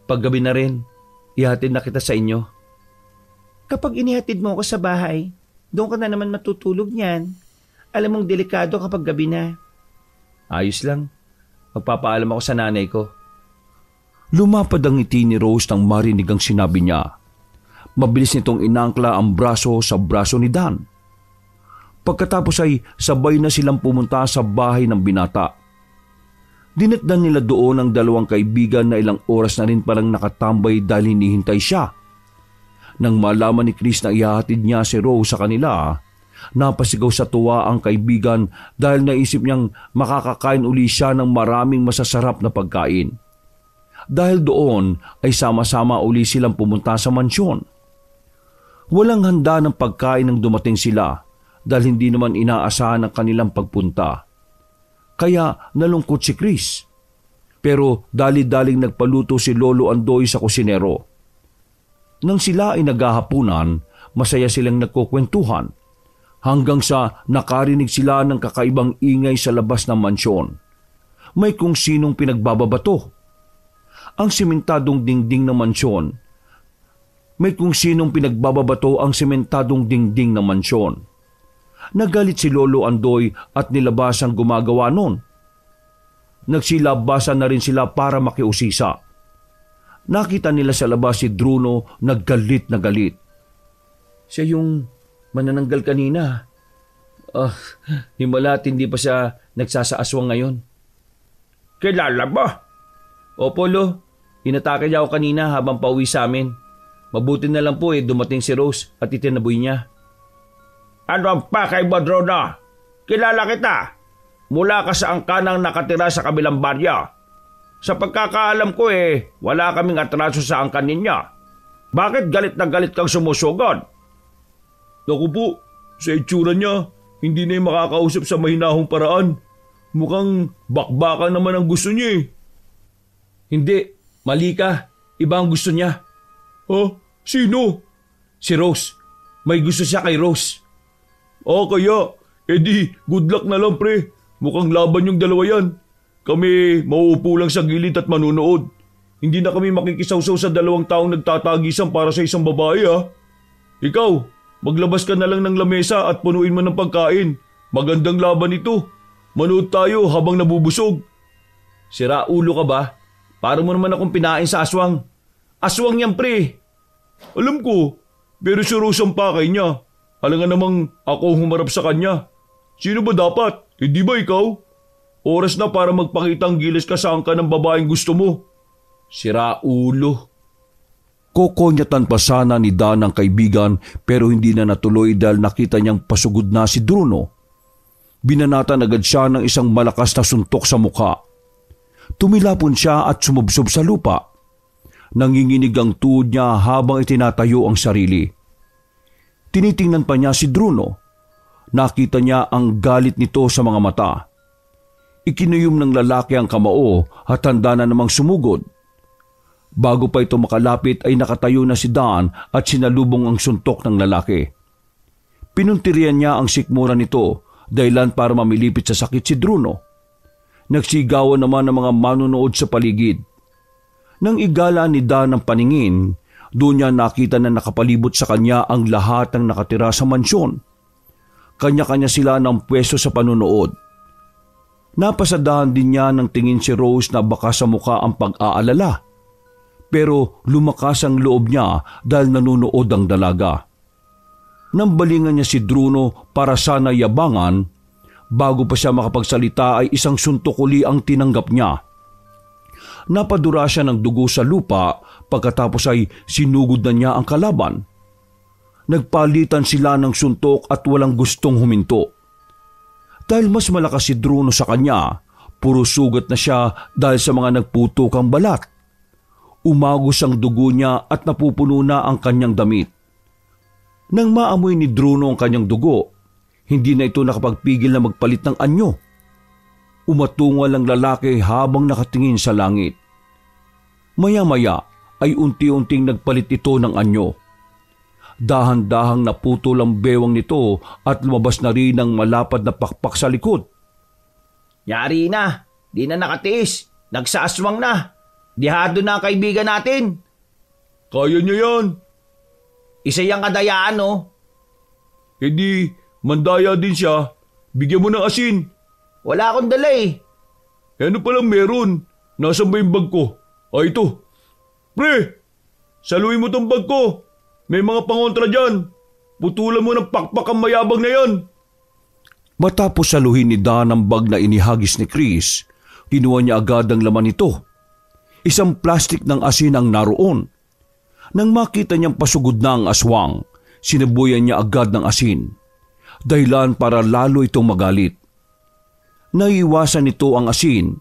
Speaker 2: Paggabi na rin, ihatid na kita sa inyo.
Speaker 4: Kapag inihatid mo ako sa bahay, doon ka na naman matutulog niyan. Alam mong delikado kapag gabi na.
Speaker 2: Ayos lang. Magpapaalam ako sa nanay ko.
Speaker 3: Lumapad ang ngiti ni Rose nang marinig ang sinabi niya. Mabilis nitong inangkla ang braso sa braso ni Dan. Pagkatapos ay sabay na silang pumunta sa bahay ng binata. Dinatdan nila doon ang dalawang kaibigan na ilang oras na rin palang nakatambay dahil hinihintay siya. Nang malaman ni Chris na ihahatid niya si Rose sa kanila, napasigaw sa tuwa ang kaibigan dahil naisip niyang makakakain uli siya ng maraming masasarap na pagkain. Dahil doon ay sama-sama uli silang pumunta sa mansyon. Walang handa ng pagkain nang dumating sila dahil hindi naman inaasahan ang kanilang pagpunta. Kaya nalungkot si Chris. Pero dali-daling nagpaluto si Lolo Andoy sa kusinero. Nang sila ay naghahapunan, masaya silang nagkukwentuhan hanggang sa nakarinig sila ng kakaibang ingay sa labas ng mansyon. May kung sinong pinagbababato. Ang sementadong dingding ng mansyon. May kung sinong pinagbababato ang sementadong dingding ng mansyon. Nagalit si Lolo Andoy at nilabas ang gumagawa nun. Nagsilabasan na rin sila para makiusisa. Nakita nila sa labas si Druno naggalit na galit. Siya yung manananggal kanina. Himala at hindi pa siya nagsasaaswang ngayon.
Speaker 5: Kilala ba?
Speaker 3: Opo, Lo. Inatake niya ako kanina habang pauwi sa amin. Mabuti na lang po dumating si Rose at itinaboy niya.
Speaker 5: Ano ang pakay mo, Druno? Kilala kita. Mula ka sa angkanang nakatira sa kabilang barya. Sa pagkakaalam ko wala kaming atraso sa angkan ninyo. Bakit galit na galit kang sumusugod?
Speaker 1: Naku po, sa itsura niya, hindi na yung makakausap sa mahinahong paraan. Mukhang bakbaka naman ang gusto niya
Speaker 3: Hindi, mali ka. Iba ang gusto niya.
Speaker 1: Sino?
Speaker 3: Si Rose. May gusto siya kay Rose.
Speaker 1: Kaya, good luck na lang pre. Mukhang laban yung dalawa yan. Kami mauupo lang sa gilid at manunood. Hindi na kami makikisawsaw sa dalawang taong nagtatagisan para sa isang babae Ikaw, maglabas ka na lang ng lamesa at punuin mo ng pagkain. Magandang laban ito. Manood tayo habang nabubusog.
Speaker 3: Sira ulo ka ba? Para mo naman akong pinain sa aswang. Aswang yan pre.
Speaker 1: Alam ko, pero si Rose ang pakay niya. Alangan namang ako humarap sa kanya. Sino ba dapat? Hindi ba ikaw? Oras na para magpakita ang gilas ka sa angka ng babaeng gusto mo.
Speaker 3: Sira ulo. Kokonyatan pa sana ni Dan ang kaibigan pero hindi na natuloy dahil nakita niyang pasugod na si Druno. Binanatan agad siya ng isang malakas na suntok sa mukha. Tumilapon siya at sumubsob sa lupa. Nanginginig ang tuhod niya habang itinatayo ang sarili. Tinitingnan pa niya si Druno. Nakita niya ang galit nito sa mga mata. Ikinuyom ng lalaki ang kamao at handa na namang sumugod. Bago pa ito makalapit ay nakatayo na si Dan at sinalubong ang suntok ng lalaki. Pinuntirian niya ang sikmura nito dahilan para mamilipit sa sakit si Druno. Nagsigawan naman ang mga manunood sa paligid. Nang igala ni Dan ang paningin, doon niya nakita na nakapalibot sa kanya ang lahat ng nakatira sa mansyon. Kanya-kanya sila ng pwesto sa panunood. Napasadahan din niya ng tingin si Rose na baka sa mukha ang pag-aalala. Pero lumakas ang loob niya dahil nanunood ang dalaga. Nang balingan niya si Druno para sana yabangan, bago pa siya makapagsalita ay isang suntok uli ang tinanggap niya. Napadura siya ng dugo sa lupa pagkatapos ay sinugod na niya ang kalaban. Nagpalitan sila ng suntok at walang gustong huminto. Dahil mas malakas si Druno sa kanya, puro sugat na siya dahil sa mga nagputukang balat. Umagos ang dugo niya at napupuno na ang kanyang damit. Nang maamoy ni Druno ang kanyang dugo, hindi na ito nakapagpigil na magpalit ng anyo. Umatungal ang lalaki habang nakatingin sa langit. Maya-maya ay unti-unting nagpalit ito ng anyo. Dahan-dahang naputol ang bewang nito at lumabas na rin ang malapad na pakpak sa likod.
Speaker 5: Yari na, di na nakatiis, nagsaaswang na. Dihado na ang kaibigan natin.
Speaker 1: Kaya niya yan.
Speaker 5: Isa yang kadayaan
Speaker 1: Mandaya din siya. Bigyan mo ng asin.
Speaker 5: Wala akong dala
Speaker 1: Ano palang meron? Nasaan ba yung bag ko? Ito. Pre, saluhin mo tong bag ko. May mga pangontra dyan. Putulan mo ng pakpak ang mayabang na yan.
Speaker 3: Matapos saluhin ni Dan ang bag na inihagis ni Chris, kinuha niya agad ang laman nito. Isang plastik ng asin ang naroon. Nang makita niyang pasugod na ang aswang, sinabuyan niya agad ng asin. Dahilan para lalo itong magalit. Naiiwasan nito ang asin.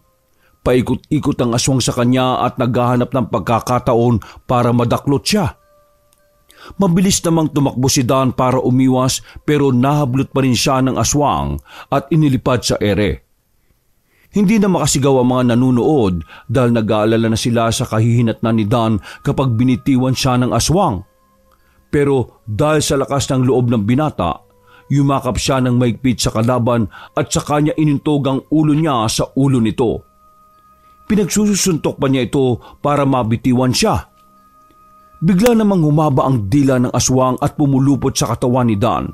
Speaker 3: Paikot-ikot ang aswang sa kanya at naghahanap ng pagkakataon para madaklot siya. Mabilis namang tumakbo si Dan para umiwas pero nahablot pa rin siya ng aswang at inilipad sa ere. Hindi na makasigaw ang mga nanunood dahil nag-aalala na sila sa kahihinatnan ni Dan kapag binitiwan siya ng aswang. Pero dahil sa lakas ng loob ng binata, yumakap siya ng maigpit sa kalaban at saka niya inintog ang ulo niya sa ulo nito. Pinagsusuntok pa niya ito para mabitiwan siya. Bigla namang humaba ang dila ng aswang at pumulupot sa katawan ni Dan.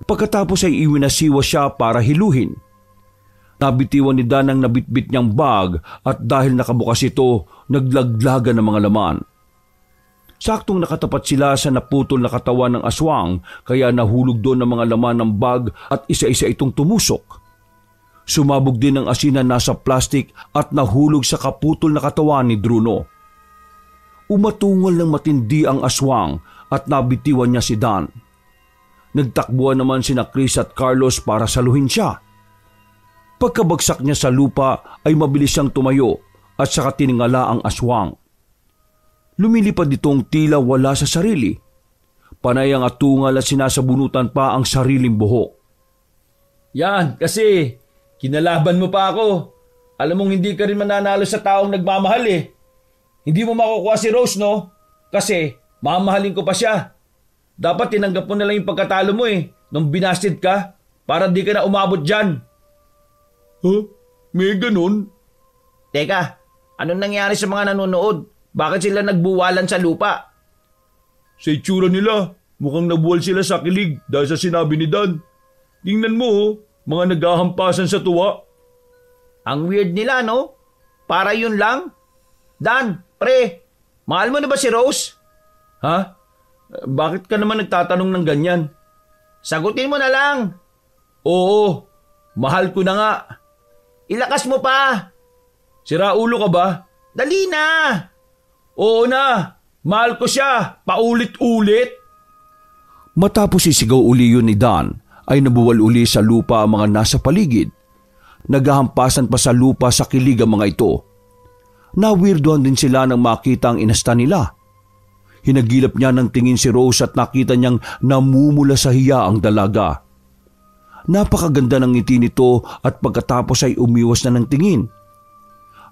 Speaker 3: Pagkatapos ay iwinasiwa siya para hiluhin. Nabitiwan ni Dan ang nabitbit niyang bag at dahil nakabukas ito, naglaglagan ng mga laman. Saktong nakatapat sila sa naputol na katawan ng aswang kaya nahulog doon ang mga laman ng bag at isa-isa itong tumusok. Sumabog din ang asinan nasa plastik at nahulog sa kaputol na katawan ni Bruno. Umatungal ng matindi ang aswang at nabitiwan niya si Dan. Nagtakbuhan naman sina Chris at Carlos para saluhin siya. Pagkabagsak niya sa lupa ay mabilis siyang tumayo at saka tiningala ang aswang. Lumilipad itong tila wala sa sarili. Panay ang atungal at sinasabunutan pa ang sariling buhok.
Speaker 2: Yan, kasi kinalaban mo pa ako. Alam mong hindi ka rin mananalo sa taong nagmamahal eh. Hindi mo makukuha si Rose, no? Kasi mamahalin ko pa siya. Dapat tinanggap mo na lang yung pagkatalo mo eh, nung binasted ka, para di ka na umabot dyan.
Speaker 1: Huh? May ganun?
Speaker 5: Teka, anong nangyari sa mga nanonood? Bakit sila nagbuwalan sa lupa?
Speaker 1: Sa itsura nila, mukhang nabuwal sila sa kilig dahil sa sinabi ni Dan. Tingnan mo, mga naghahampasan sa tuwa.
Speaker 5: Ang weird nila, no? Para yun lang? Dan, pre, mahal mo na ba si Rose?
Speaker 2: Ha? Bakit ka naman nagtatanong ng ganyan?
Speaker 5: Sagutin mo na lang.
Speaker 2: Oo, mahal ko na nga.
Speaker 5: Ilakas mo pa.
Speaker 2: Sira ulo ka ba?
Speaker 5: Dali na.
Speaker 2: Oo na, mahal ko siya, paulit-ulit.
Speaker 3: Matapos isigaw uli yun ni Dan, ay nabuwal uli sa lupa ang mga nasa paligid. Naghahampasan pa sa lupa sa kilig ang mga ito. Nawirduhan din sila nang makita ang inasta nila. Hinagilap niya ng tingin si Rose at nakita niyang namumula sa hiya ang dalaga. Napakaganda ng ngiti nito at pagkatapos ay umiwas na ng tingin.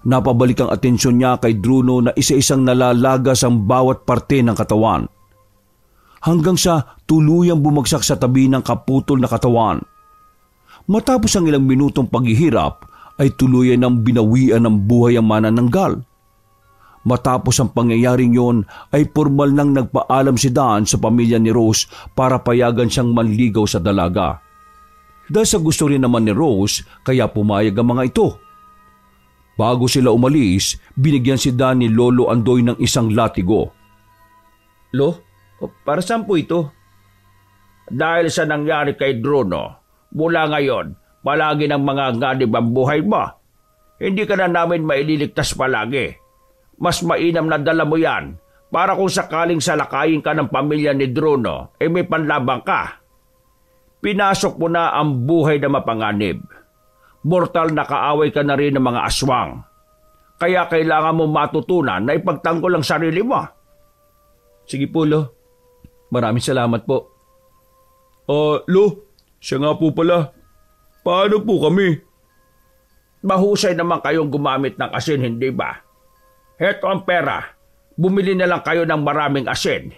Speaker 3: Napabalik ang atensyon niya kay Bruno na isa-isang nalalagas ang bawat parte ng katawan. Hanggang sa tuluyang bumagsak sa tabi ng kaputol na katawan. Matapos ang ilang minutong paghihirap, ay tuluyan ng binawian ng buhay ang manananggal. Matapos ang pangyayaring yon ay formal nang nagpaalam si Dan sa pamilya ni Rose para payagan siyang manligaw sa dalaga. Dahil sa gusto rin naman ni Rose kaya pumayag ang mga ito. Bago sila umalis, binigyan si Dan ni Lolo Andoy ng isang latigo.
Speaker 2: Lo, para saan po ito?
Speaker 5: Dahil sa nangyari kay Bruno, mula ngayon, palagi ng mga ganib ang buhay mo. Hindi ka na namin maililigtas palagi. Mas mainam na dala mo yan para kung sakaling salakayin ka ng pamilya ni Bruno, may panlabang ka. Pinasok mo na ang buhay na mapanganib. Mortal na kaaway ka na rin ng mga aswang. Kaya kailangan mo matutunan na ipagtanggol ang sarili mo.
Speaker 2: Sige po, Lo. Maraming salamat po.
Speaker 1: Lo, siya nga po pala. Paano po kami?
Speaker 5: Mahusay naman kayong gumamit ng asin, hindi ba? Heto ang pera. Bumili na lang kayo ng maraming asin.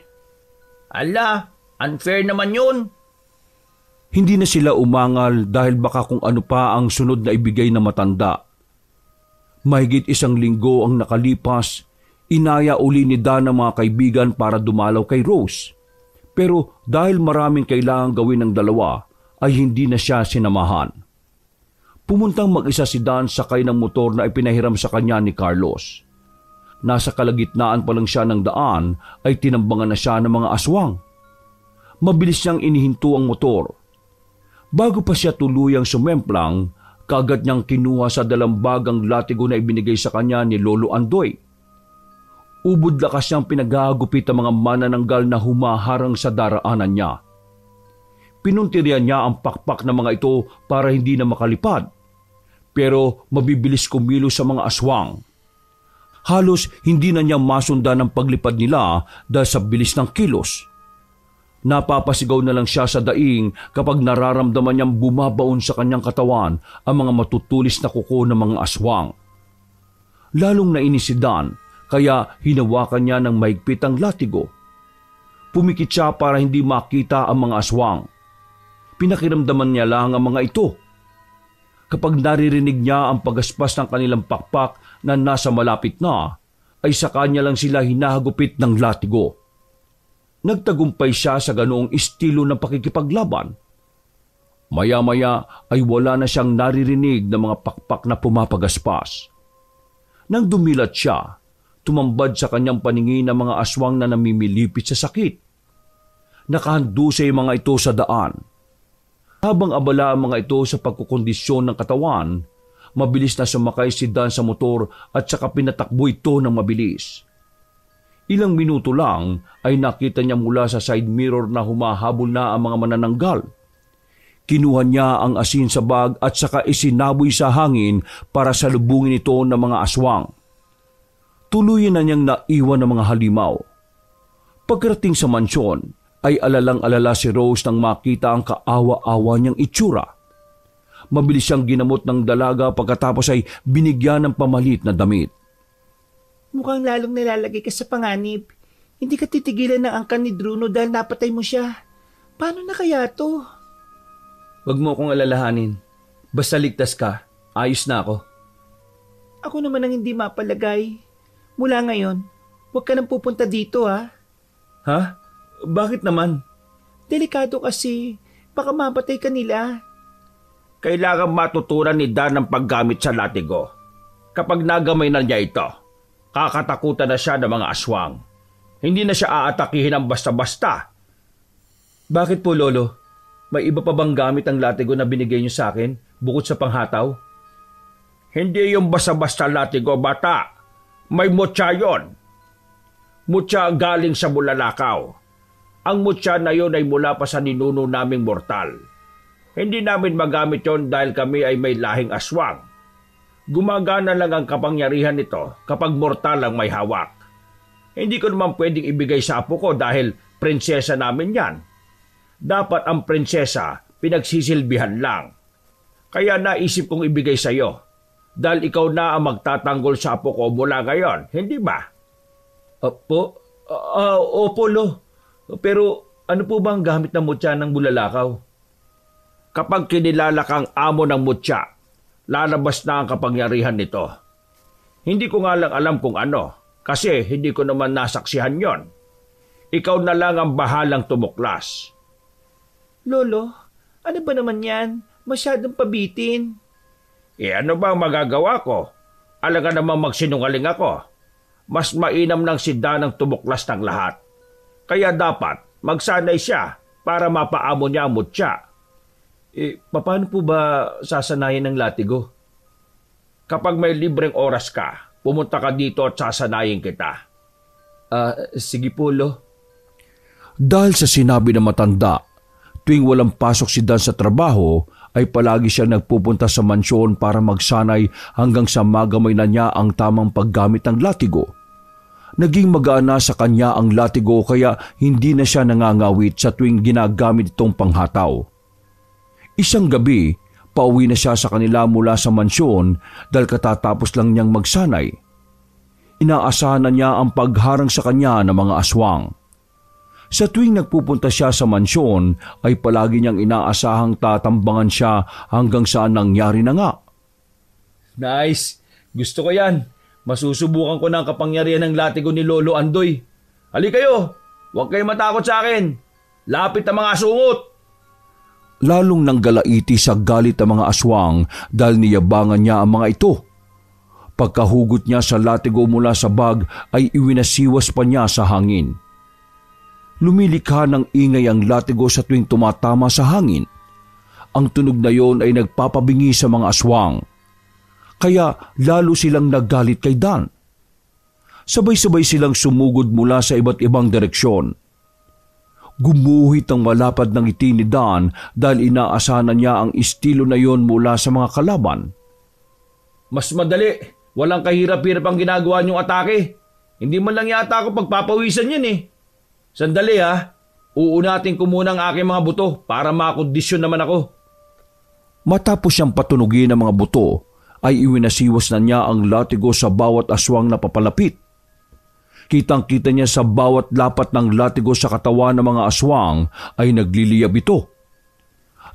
Speaker 5: Ala, unfair naman yun.
Speaker 3: Hindi na sila umangal dahil baka kung ano pa ang sunod na ibigay na matanda. Mahigit 1 linggo ang nakalipas, inaya uli ni Dan ang mga kaibigan para dumalaw kay Rose. Pero dahil maraming kailangang gawin ng dalawa, ay hindi na siya sinamahan. Pumuntang mag-isa si Dan sakay ng motor na ipinahiram sa kanya ni Carlos. nasa kalagitnaan pa lang siya ng daan ay tinambangan na siya ng mga aswang. Mabilis niyang inihinto ang motor. Bago pa siya tuluyang sumemplang, kaagad niyang kinuha sa dalambagang latigo na ibinigay sa kanya ni Lolo Andoy. Ubod lakas niyang pinagagupit ang mga manananggal na humaharang sa daraanan niya. Pinuntirian niya ang pakpak ng mga ito para hindi na makalipad, pero mabibilis kumilos sa mga aswang. Halos hindi na niya masundan ang paglipad nila dahil sa bilis ng kilos. Napapasigaw na lang siya sa daing kapag nararamdaman niyang bumabaon sa kanyang katawan ang mga matutulis na kuko ng mga aswang. Lalong nainis si Dan kaya hinawakan niya ng mahigpit ang latigo. Pumikit siya para hindi makita ang mga aswang. Pinakiramdaman niya lang ang mga ito. Kapag naririnig niya ang pagaspas ng kanilang pakpak na nasa malapit na, ay sa kanya lang sila hinahagupit ng latigo. Nagtagumpay siya sa ganoong estilo ng pakikipaglaban. Maya-maya ay wala na siyang naririnig ng mga pakpak na pumapagaspas. Nang dumilat siya, tumambad sa kanyang paningin ang mga aswang na namimilipit sa sakit. Nakahandusay mga ito sa daan. Habang abala ang mga ito sa pagkukondisyon ng katawan, mabilis na sumakay si Dan sa motor at saka pinatakbo ito ng mabilis. Ilang minuto lang ay nakita niya mula sa side mirror na humahabol na ang mga manananggal. Kinuha niya ang asin sa bag at saka isinaboy sa hangin para salubungin ito ng mga aswang. Tuluyan na niyang naiwan ng mga halimaw. Pagkarating sa mansyon, ay alalang-alala si Rose nang makita ang kaawa-awa niyang itsura. Mabilis siyang ginamot ng dalaga pagkatapos ay binigyan ng pamalit na damit.
Speaker 4: Mukhang lalong nilalagay ka sa panganib. Hindi ka titigilan ng angkan ni Bruno dahil napatay mo siya. Paano na kaya to?
Speaker 2: Huwag mo akong alalahanin. Basta ligtas ka, ayos na ako.
Speaker 4: Ako naman ang hindi mapalagay. Mula ngayon, huwag ka nang pupunta dito ha.
Speaker 2: Ha? Bakit naman?
Speaker 4: Delikado kasi. Baka mapatay ka nila.
Speaker 5: Kailangan matutunan ni Dan ang paggamit sa latigo. Kapag nagamay na niya ito, kakatakutan na siya ng mga aswang. Hindi na siya aatakihin ng basta-basta.
Speaker 2: Bakit po, Lolo? May iba pa bang gamit ang latigo na binigay niyo sa akin bukod sa panghataw?
Speaker 5: Hindi yung basta-basta latigo, bata. May mutya yun. Mutya galing sa Bulalakaw. Ang mutya na yun ay mula pa sa ninuno naming mortal. Hindi namin magamit yon dahil kami ay may lahing aswang. Gumagana lang ang kapangyarihan nito kapag mortal ang may hawak. Hindi ko naman pwedeng ibigay sa apo ko dahil prinsesa namin yan. Dapat ang prinsesa pinagsisilbihan lang. Kaya naisip kong ibigay sa iyo dahil ikaw na ang magtatanggol sa apo ko mula ngayon, hindi ba?
Speaker 2: Opo, Lo. Pero ano po ba ang gamit ng mutya ng Bulalakaw?
Speaker 5: Kapag kinilala kang amo ng mutya, lalabas na ang kapangyarihan nito. Hindi ko nga lang alam kung ano, kasi hindi ko naman nasaksihan yon. Ikaw na lang ang bahalang tumuklas.
Speaker 4: Lolo, ano ba naman yan? Masyadong pabitin.
Speaker 5: Ano ba ang magagawa ko? Alaga namang magsinungaling ako. Mas mainam ng si Dan ang tumuklas ng lahat. Kaya dapat magsanay siya para mapaamo niya ang mutya.
Speaker 2: Paano po ba sasanayin ng latigo?
Speaker 5: Kapag may libreng oras ka, pumunta ka dito at sasanayin kita.
Speaker 2: Sige po, Lo.
Speaker 3: Dahil sa sinabi ng matanda, tuwing walang pasok si Dan sa trabaho, ay palagi siya nagpupunta sa mansyon para magsanay hanggang sa magamay na niya ang tamang paggamit ng latigo. Naging magaan na sa kanya ang latigo kaya hindi na siya nangangawit sa tuwing ginagamit itong panghataw. Isang gabi, pauwi na siya sa kanila mula sa mansyon dahil katatapos lang niyang magsanay. Inaasahan na niya ang pagharang sa kanya ng mga aswang. Sa tuwing nagpupunta siya sa mansyon ay palagi niyang inaasahang tatambangan siya hanggang saan nangyari na nga.
Speaker 2: Nice! Gusto ko yan. Masusubukan ko na ang kapangyarihan ng latigo ni Lolo Andoy. Hali kayo! Huwag kayo matakot sa akin! Lapit ang mga asungot!
Speaker 3: Lalong nanggalaiti sa galit ang mga aswang dahil niyabangan niya ang mga ito. Pagkahugot niya sa latigo mula sa bag ay iwinasiwas pa niya sa hangin. Lumilikha ng ingay ang latigo sa tuwing tumatama sa hangin. Ang tunog na yon ay nagpapabingi sa mga aswang. Kaya lalo silang naggalit kay Dan. Sabay-sabay silang sumugod mula sa iba't ibang direksyon. Gumuhit ang malapad ng ngiti ni Dan dahil inaasahan niya ang estilo na yon mula sa mga kalaban.
Speaker 2: Mas madali. Walang kahirap-hirap ang ginagawa niyong atake. Hindi man lang yata ako pagpapawisan yan eh. Sandali ha. Uunatin ko muna ang aking mga buto para makondisyon naman ako.
Speaker 3: Matapos siyang patunugin ng mga buto, ay iwinasiwas na niya ang latigo sa bawat aswang na papalapit. Kitang-kita niya sa bawat lapat ng latigo sa katawan ng mga aswang ay nagliliyab ito.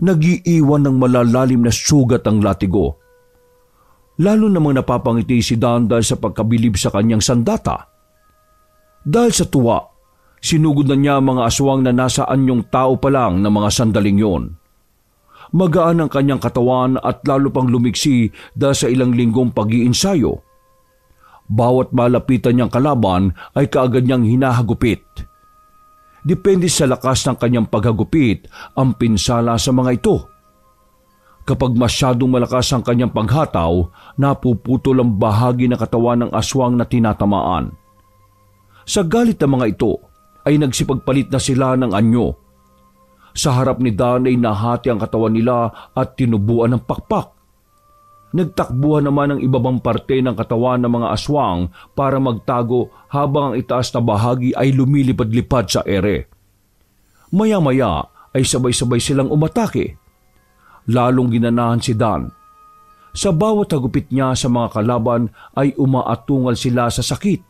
Speaker 3: Nag-iiwan ng malalalim na sugat ang latigo. Lalo namang napapangiti si Dan dahil sa pagkabilib sa kanyang sandata. Dahil sa tuwa, sinugod na niya ang mga aswang na nasa anyong tao pa lang ng mga sandaling yon. Magaan ang kanyang katawan at lalo pang lumiksi dahil sa ilang linggong pag-iinsayo. Bawat malapitan niyang kalaban ay kaagad niyang hinahagupit. Depende sa lakas ng kanyang paghagupit ang pinsala sa mga ito. Kapag masyadong malakas ang kanyang paghataw, napuputol ang bahagi ng katawan ng aswang na tinatamaan. Sa galit ng mga ito, ay nagsipagpalit na sila ng anyo. Sa harap ni Dan ay nahati ang katawan nila at tinubuan ng pakpak. Nagtakbuhan naman ang ibabang parte ng katawan ng mga aswang para magtago habang ang itaas na bahagi ay lumilipad-lipad sa ere. Maya-maya ay sabay-sabay silang umatake. Lalong ginanahan si Dan. Sa bawat hagupit niya sa mga kalaban ay umaatungal sila sa sakit.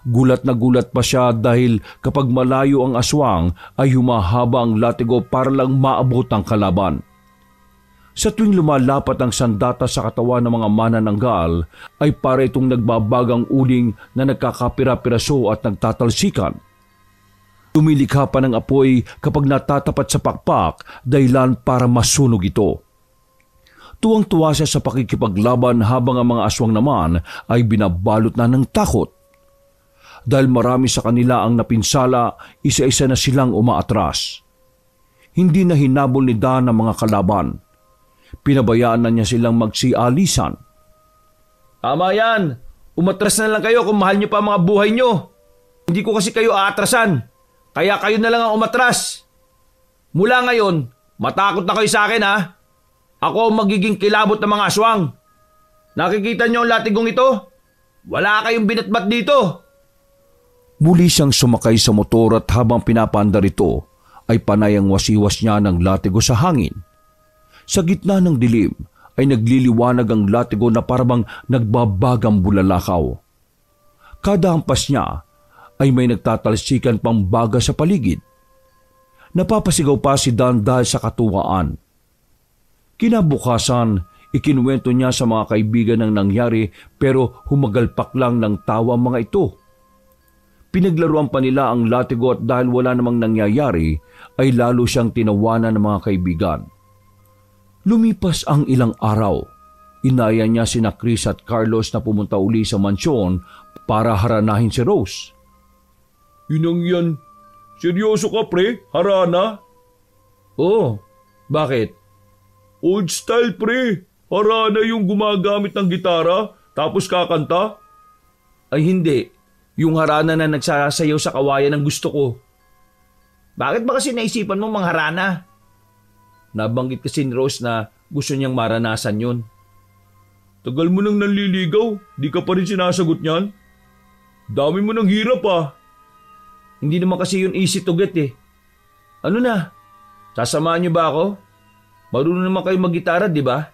Speaker 3: Gulat na gulat pa siya dahil kapag malayo ang aswang ay humahaba ang latigo para lang maabot ang kalaban. Sa tuwing lumalapat ang sandata sa katawan ng mga manananggal ay para itong nagbabagang uling na nagkakapira-piraso at nagtatalsikan. Tumilikha pa ng apoy kapag natatapat sa pakpak dahilan para masunog ito. Tuwang-tuwa siya sa pakikipaglaban habang ang mga aswang naman ay binabalot na ng takot. Dahil marami sa kanila ang napinsala, isa-isa na silang umaatras. Hindi na hinabol ni Dan ang mga kalaban. Pinabayaan na niya silang magsialisan.
Speaker 2: Tama yan. Umatras na lang kayo kung mahal niyo pa ang mga buhay niyo. Hindi ko kasi kayo aatrasan. Kaya kayo na lang ang umatras. Mula ngayon, matakot na kayo sa akin ha. Ako ang magiging kilabot ng mga aswang. Nakikita niyo ang latigong ito? Wala kayong binatbat dito.
Speaker 3: Muli siyang sumakay sa motor at habang pinapandar ito, ay panay ang wasiwas niya ng latigo sa hangin. Sa gitna ng dilim ay nagliliwanag ang latigo na parang nagbabagang bulalakaw. Kada hampas niya ay may nagtatalsikan pang baga sa paligid. Napapasigaw pa si Dan dahil sa katuwaan. Kinabukasan, ikinuwento niya sa mga kaibigan ang nangyari pero humagalpak lang ng tawa ang mga ito. Pinaglaruan pa nila ang latigo at dahil wala namang nangyayari ay lalo siyang tinawanan ng mga kaibigan. Lumipas ang ilang araw. Inaya niya sina Chris at Carlos na pumunta uli sa mansyon para haranahin si Rose.
Speaker 1: Yun yan. Seryoso ka pre? Harana?
Speaker 2: Oo. Bakit?
Speaker 1: Old style pre. Harana yung gumagamit ng gitara tapos kakanta?
Speaker 2: Ay hindi. Yung harana na nagsasayaw sa kawayan ang gusto ko. Bakit ba kasi naisipan mo mangharana? Nabanggit kasi ni Rose na gusto niyang maranasan yun.
Speaker 1: Tagal mo nang nanliligaw, di ka pa rin sinasagot niyan? Dami mo nang hirap ah.
Speaker 2: Hindi naman kasi yun easy to get eh. Ano na? Sasamahan niyo ba ako? Marunong naman kayo maggitara, di ba?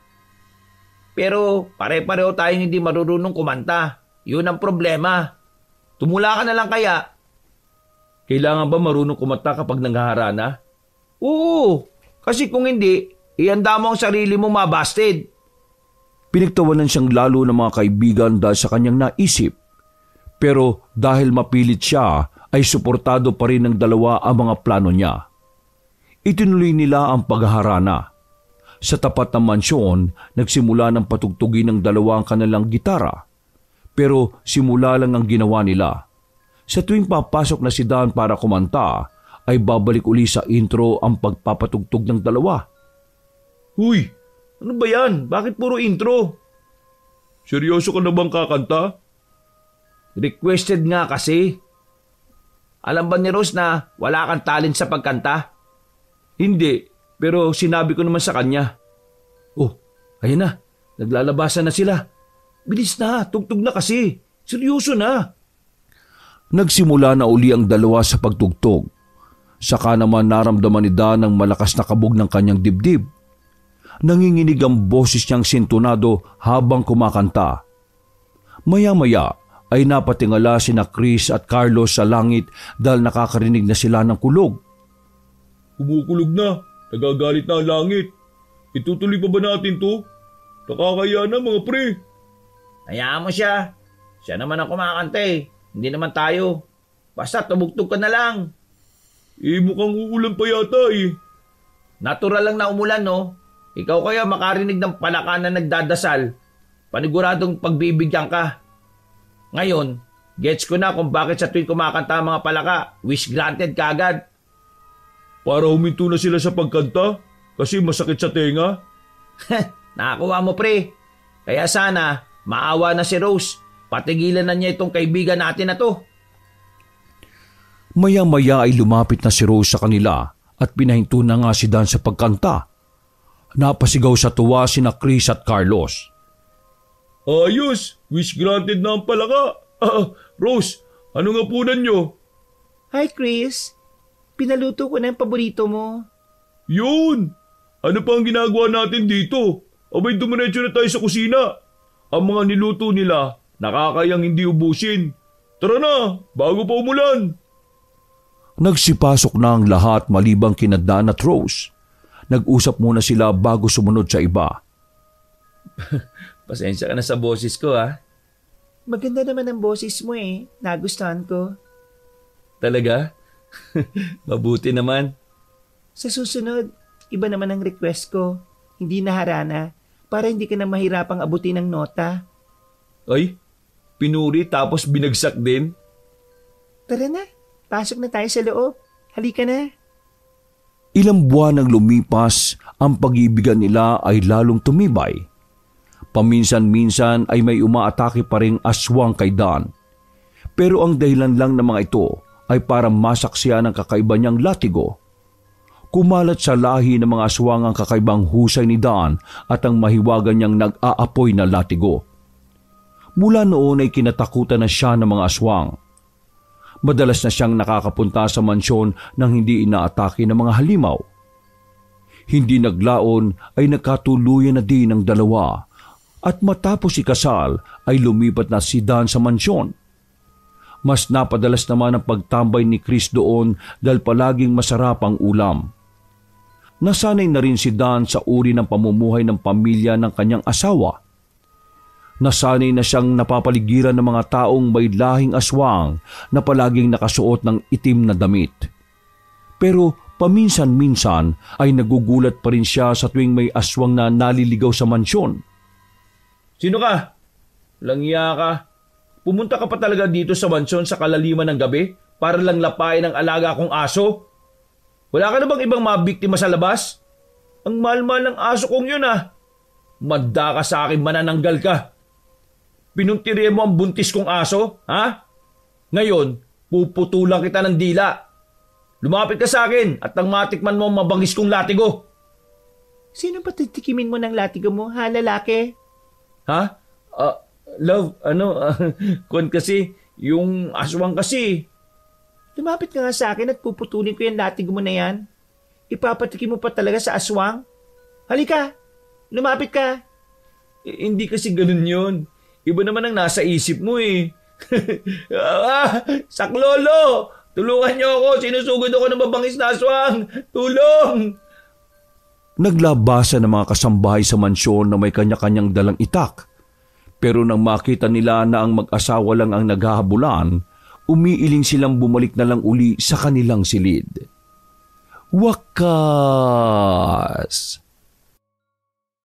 Speaker 2: Pero pare-pareho tayong hindi marunong kumanta. Yun ang problema. Tumula ka na lang kaya. Kailangan ba marunong kumanta kapag nanghaharana? Oo, kasi kung hindi, ihanda mo ang sarili mo mabasted.
Speaker 3: Pinagtawanan siyang lalo ng mga kaibigan dahil sa kanyang naisip. Pero dahil mapilit siya, ay suportado pa rin ng dalawa ang mga plano niya. Itinuloy nila ang paghaharana. Sa tapat ng mansyon, nagsimula ng patugtugin ng dalawang kanilang gitara. Pero simula lang ang ginawa nila. Sa tuwing papasok na si Dan para kumanta, ay babalik uli sa intro ang pagpapatugtog ng dalawa.
Speaker 1: Huy, ano ba yan? Bakit puro intro? Seryoso ka na bang kakanta?
Speaker 2: Requested nga kasi. Alam ba ni Rose na wala kang talent sa pagkanta?
Speaker 3: Hindi, pero sinabi ko naman sa kanya. Oh, ayun na. Naglalabasan na sila. Bilis na, tugtog na kasi. Seryoso na. Nagsimula na uli ang dalawa sa pagtugtog. Saka naman naramdaman ni Dan ang malakas na kabog ng kanyang dibdib. Nanginginig ang boses niyang sintonado habang kumakanta. Maya-maya ay napatingala sina Chris at Carlos sa langit dahil nakakarinig na sila ng kulog.
Speaker 1: Kumukulog na. Nagagalit na ang langit. Itutuloy pa ba natin to? Nakakaya na mga pre.
Speaker 2: Hayaan mo siya. Siya naman ang kumakanta eh. Hindi naman tayo. Basta tumugtog ka na lang.
Speaker 1: Mukhang uulan pa yata eh.
Speaker 2: Natural lang na umulan, no? Ikaw kaya makarinig ng palaka na nagdadasal. Paniguradong pagbibigyan ka. Ngayon, gets ko na kung bakit sa tuwing kumakanta ang mga palaka, wish granted kagad.
Speaker 1: Para huminto na sila sa pagkanta? Kasi masakit sa tenga?
Speaker 2: Nakakuha mo, pre. Kaya sana, maawa na si Rose. Patigilan na niya itong kaibigan natin na to.
Speaker 3: Maya-maya ay lumapit na si Rose sa kanila at pinahinto na nga si Dan sa pagkanta. Napasigaw sa tuwa sina Chris at Carlos.
Speaker 1: Ayos! Wish granted na ang palaka. Rose, ano nga punan nyo?
Speaker 4: Hi Chris, pinaluto ko na yung paborito mo.
Speaker 1: Yun! Ano pa ang ginagawa natin dito? Abay dumiretso na tayo sa kusina. Ang mga niluto nila, nakakayang hindi ubusin. Tara na, bago pa umulan.
Speaker 3: Nagsipasok na ang lahat malibang kina Dan at Rose. Nag-usap muna sila bago sumunod sa iba.
Speaker 2: Pasensya ka na sa boses ko, ha?
Speaker 4: Maganda naman ang boses mo eh, nagustuhan ko.
Speaker 2: Talaga? Mabuti naman.
Speaker 4: Sa susunod, iba naman ang request ko. Hindi na harana, para hindi ka na mahirapang abutin ng nota.
Speaker 1: Ay, pinuri tapos binagsak din?
Speaker 4: Tara na, pasok na tayo sa loob. Halika na.
Speaker 3: Ilang buwan ang lumipas, ang pag-ibigan nila ay lalong tumibay. Paminsan-minsan ay may umaatake pa ring aswang kay Dan. Pero ang dahilan lang ng mga ito ay para masaksiyan ang kakaiba niyang latigo. Kumalat sa lahi ng mga aswang ang kakaibang husay ni Dan at ang mahiwagan niyang nag-aapoy na latigo. Mula noon ay kinatakutan na siya ng mga aswang. Madalas na siyang nakakapunta sa mansyon nang hindi inaatake ng mga halimaw. Hindi naglaon ay nagkatuluyan na din ang dalawa at matapos ikasal ay lumipat na si Dan sa mansyon. Mas napadalas naman ang pagtambay ni Chris doon dahil palaging masarap ang ulam. Nasanay na rin si Dan sa uri ng pamumuhay ng pamilya ng kanyang asawa. Nasanay na siyang napapaligiran ng mga taong may lahing aswang na palaging nakasuot ng itim na damit. Pero paminsan-minsan ay nagugulat pa rin siya sa tuwing may aswang na naliligaw sa mansyon.
Speaker 2: Sino ka? Langya ka. Pumunta ka pa talaga dito sa mansyon sa kalaliman ng gabi para lang lapain ang alaga kong aso? Wala ka na bang ibang mabiktima sa labas? Ang mahal-mahal ng aso kong yun ah. Manda ka sa akin, manananggal ka. Pinuntirihan mo ang buntis kong aso, ha? Ngayon, puputulan kita ng dila. Lumapit ka sa akin at nang matikman mo ang mabangis kong latigo.
Speaker 4: Sino ba titikimin mo ng latigo mo, ha lalaki?
Speaker 2: Ha? Love, kung kasi, yung aswang kasi.
Speaker 4: Lumapit ka nga sa akin at puputulin ko yung latigo mo na yan. Ipapatikim mo pa talaga sa aswang? Halika, lumapit ka.
Speaker 2: Hindi kasi ganun yun. Iba naman ang nasa isip mo eh. Saklolo! Tulungan niyo ako! Sinusugod ako ng mabangis na aswang! Tulong!
Speaker 3: Naglabasan ng mga kasambahay sa mansyon na may kanya-kanyang dalang itak. Pero nang makita nila na ang mag-asawa lang ang naghahabulan, umiiling silang bumalik na lang uli sa kanilang silid. Wakas!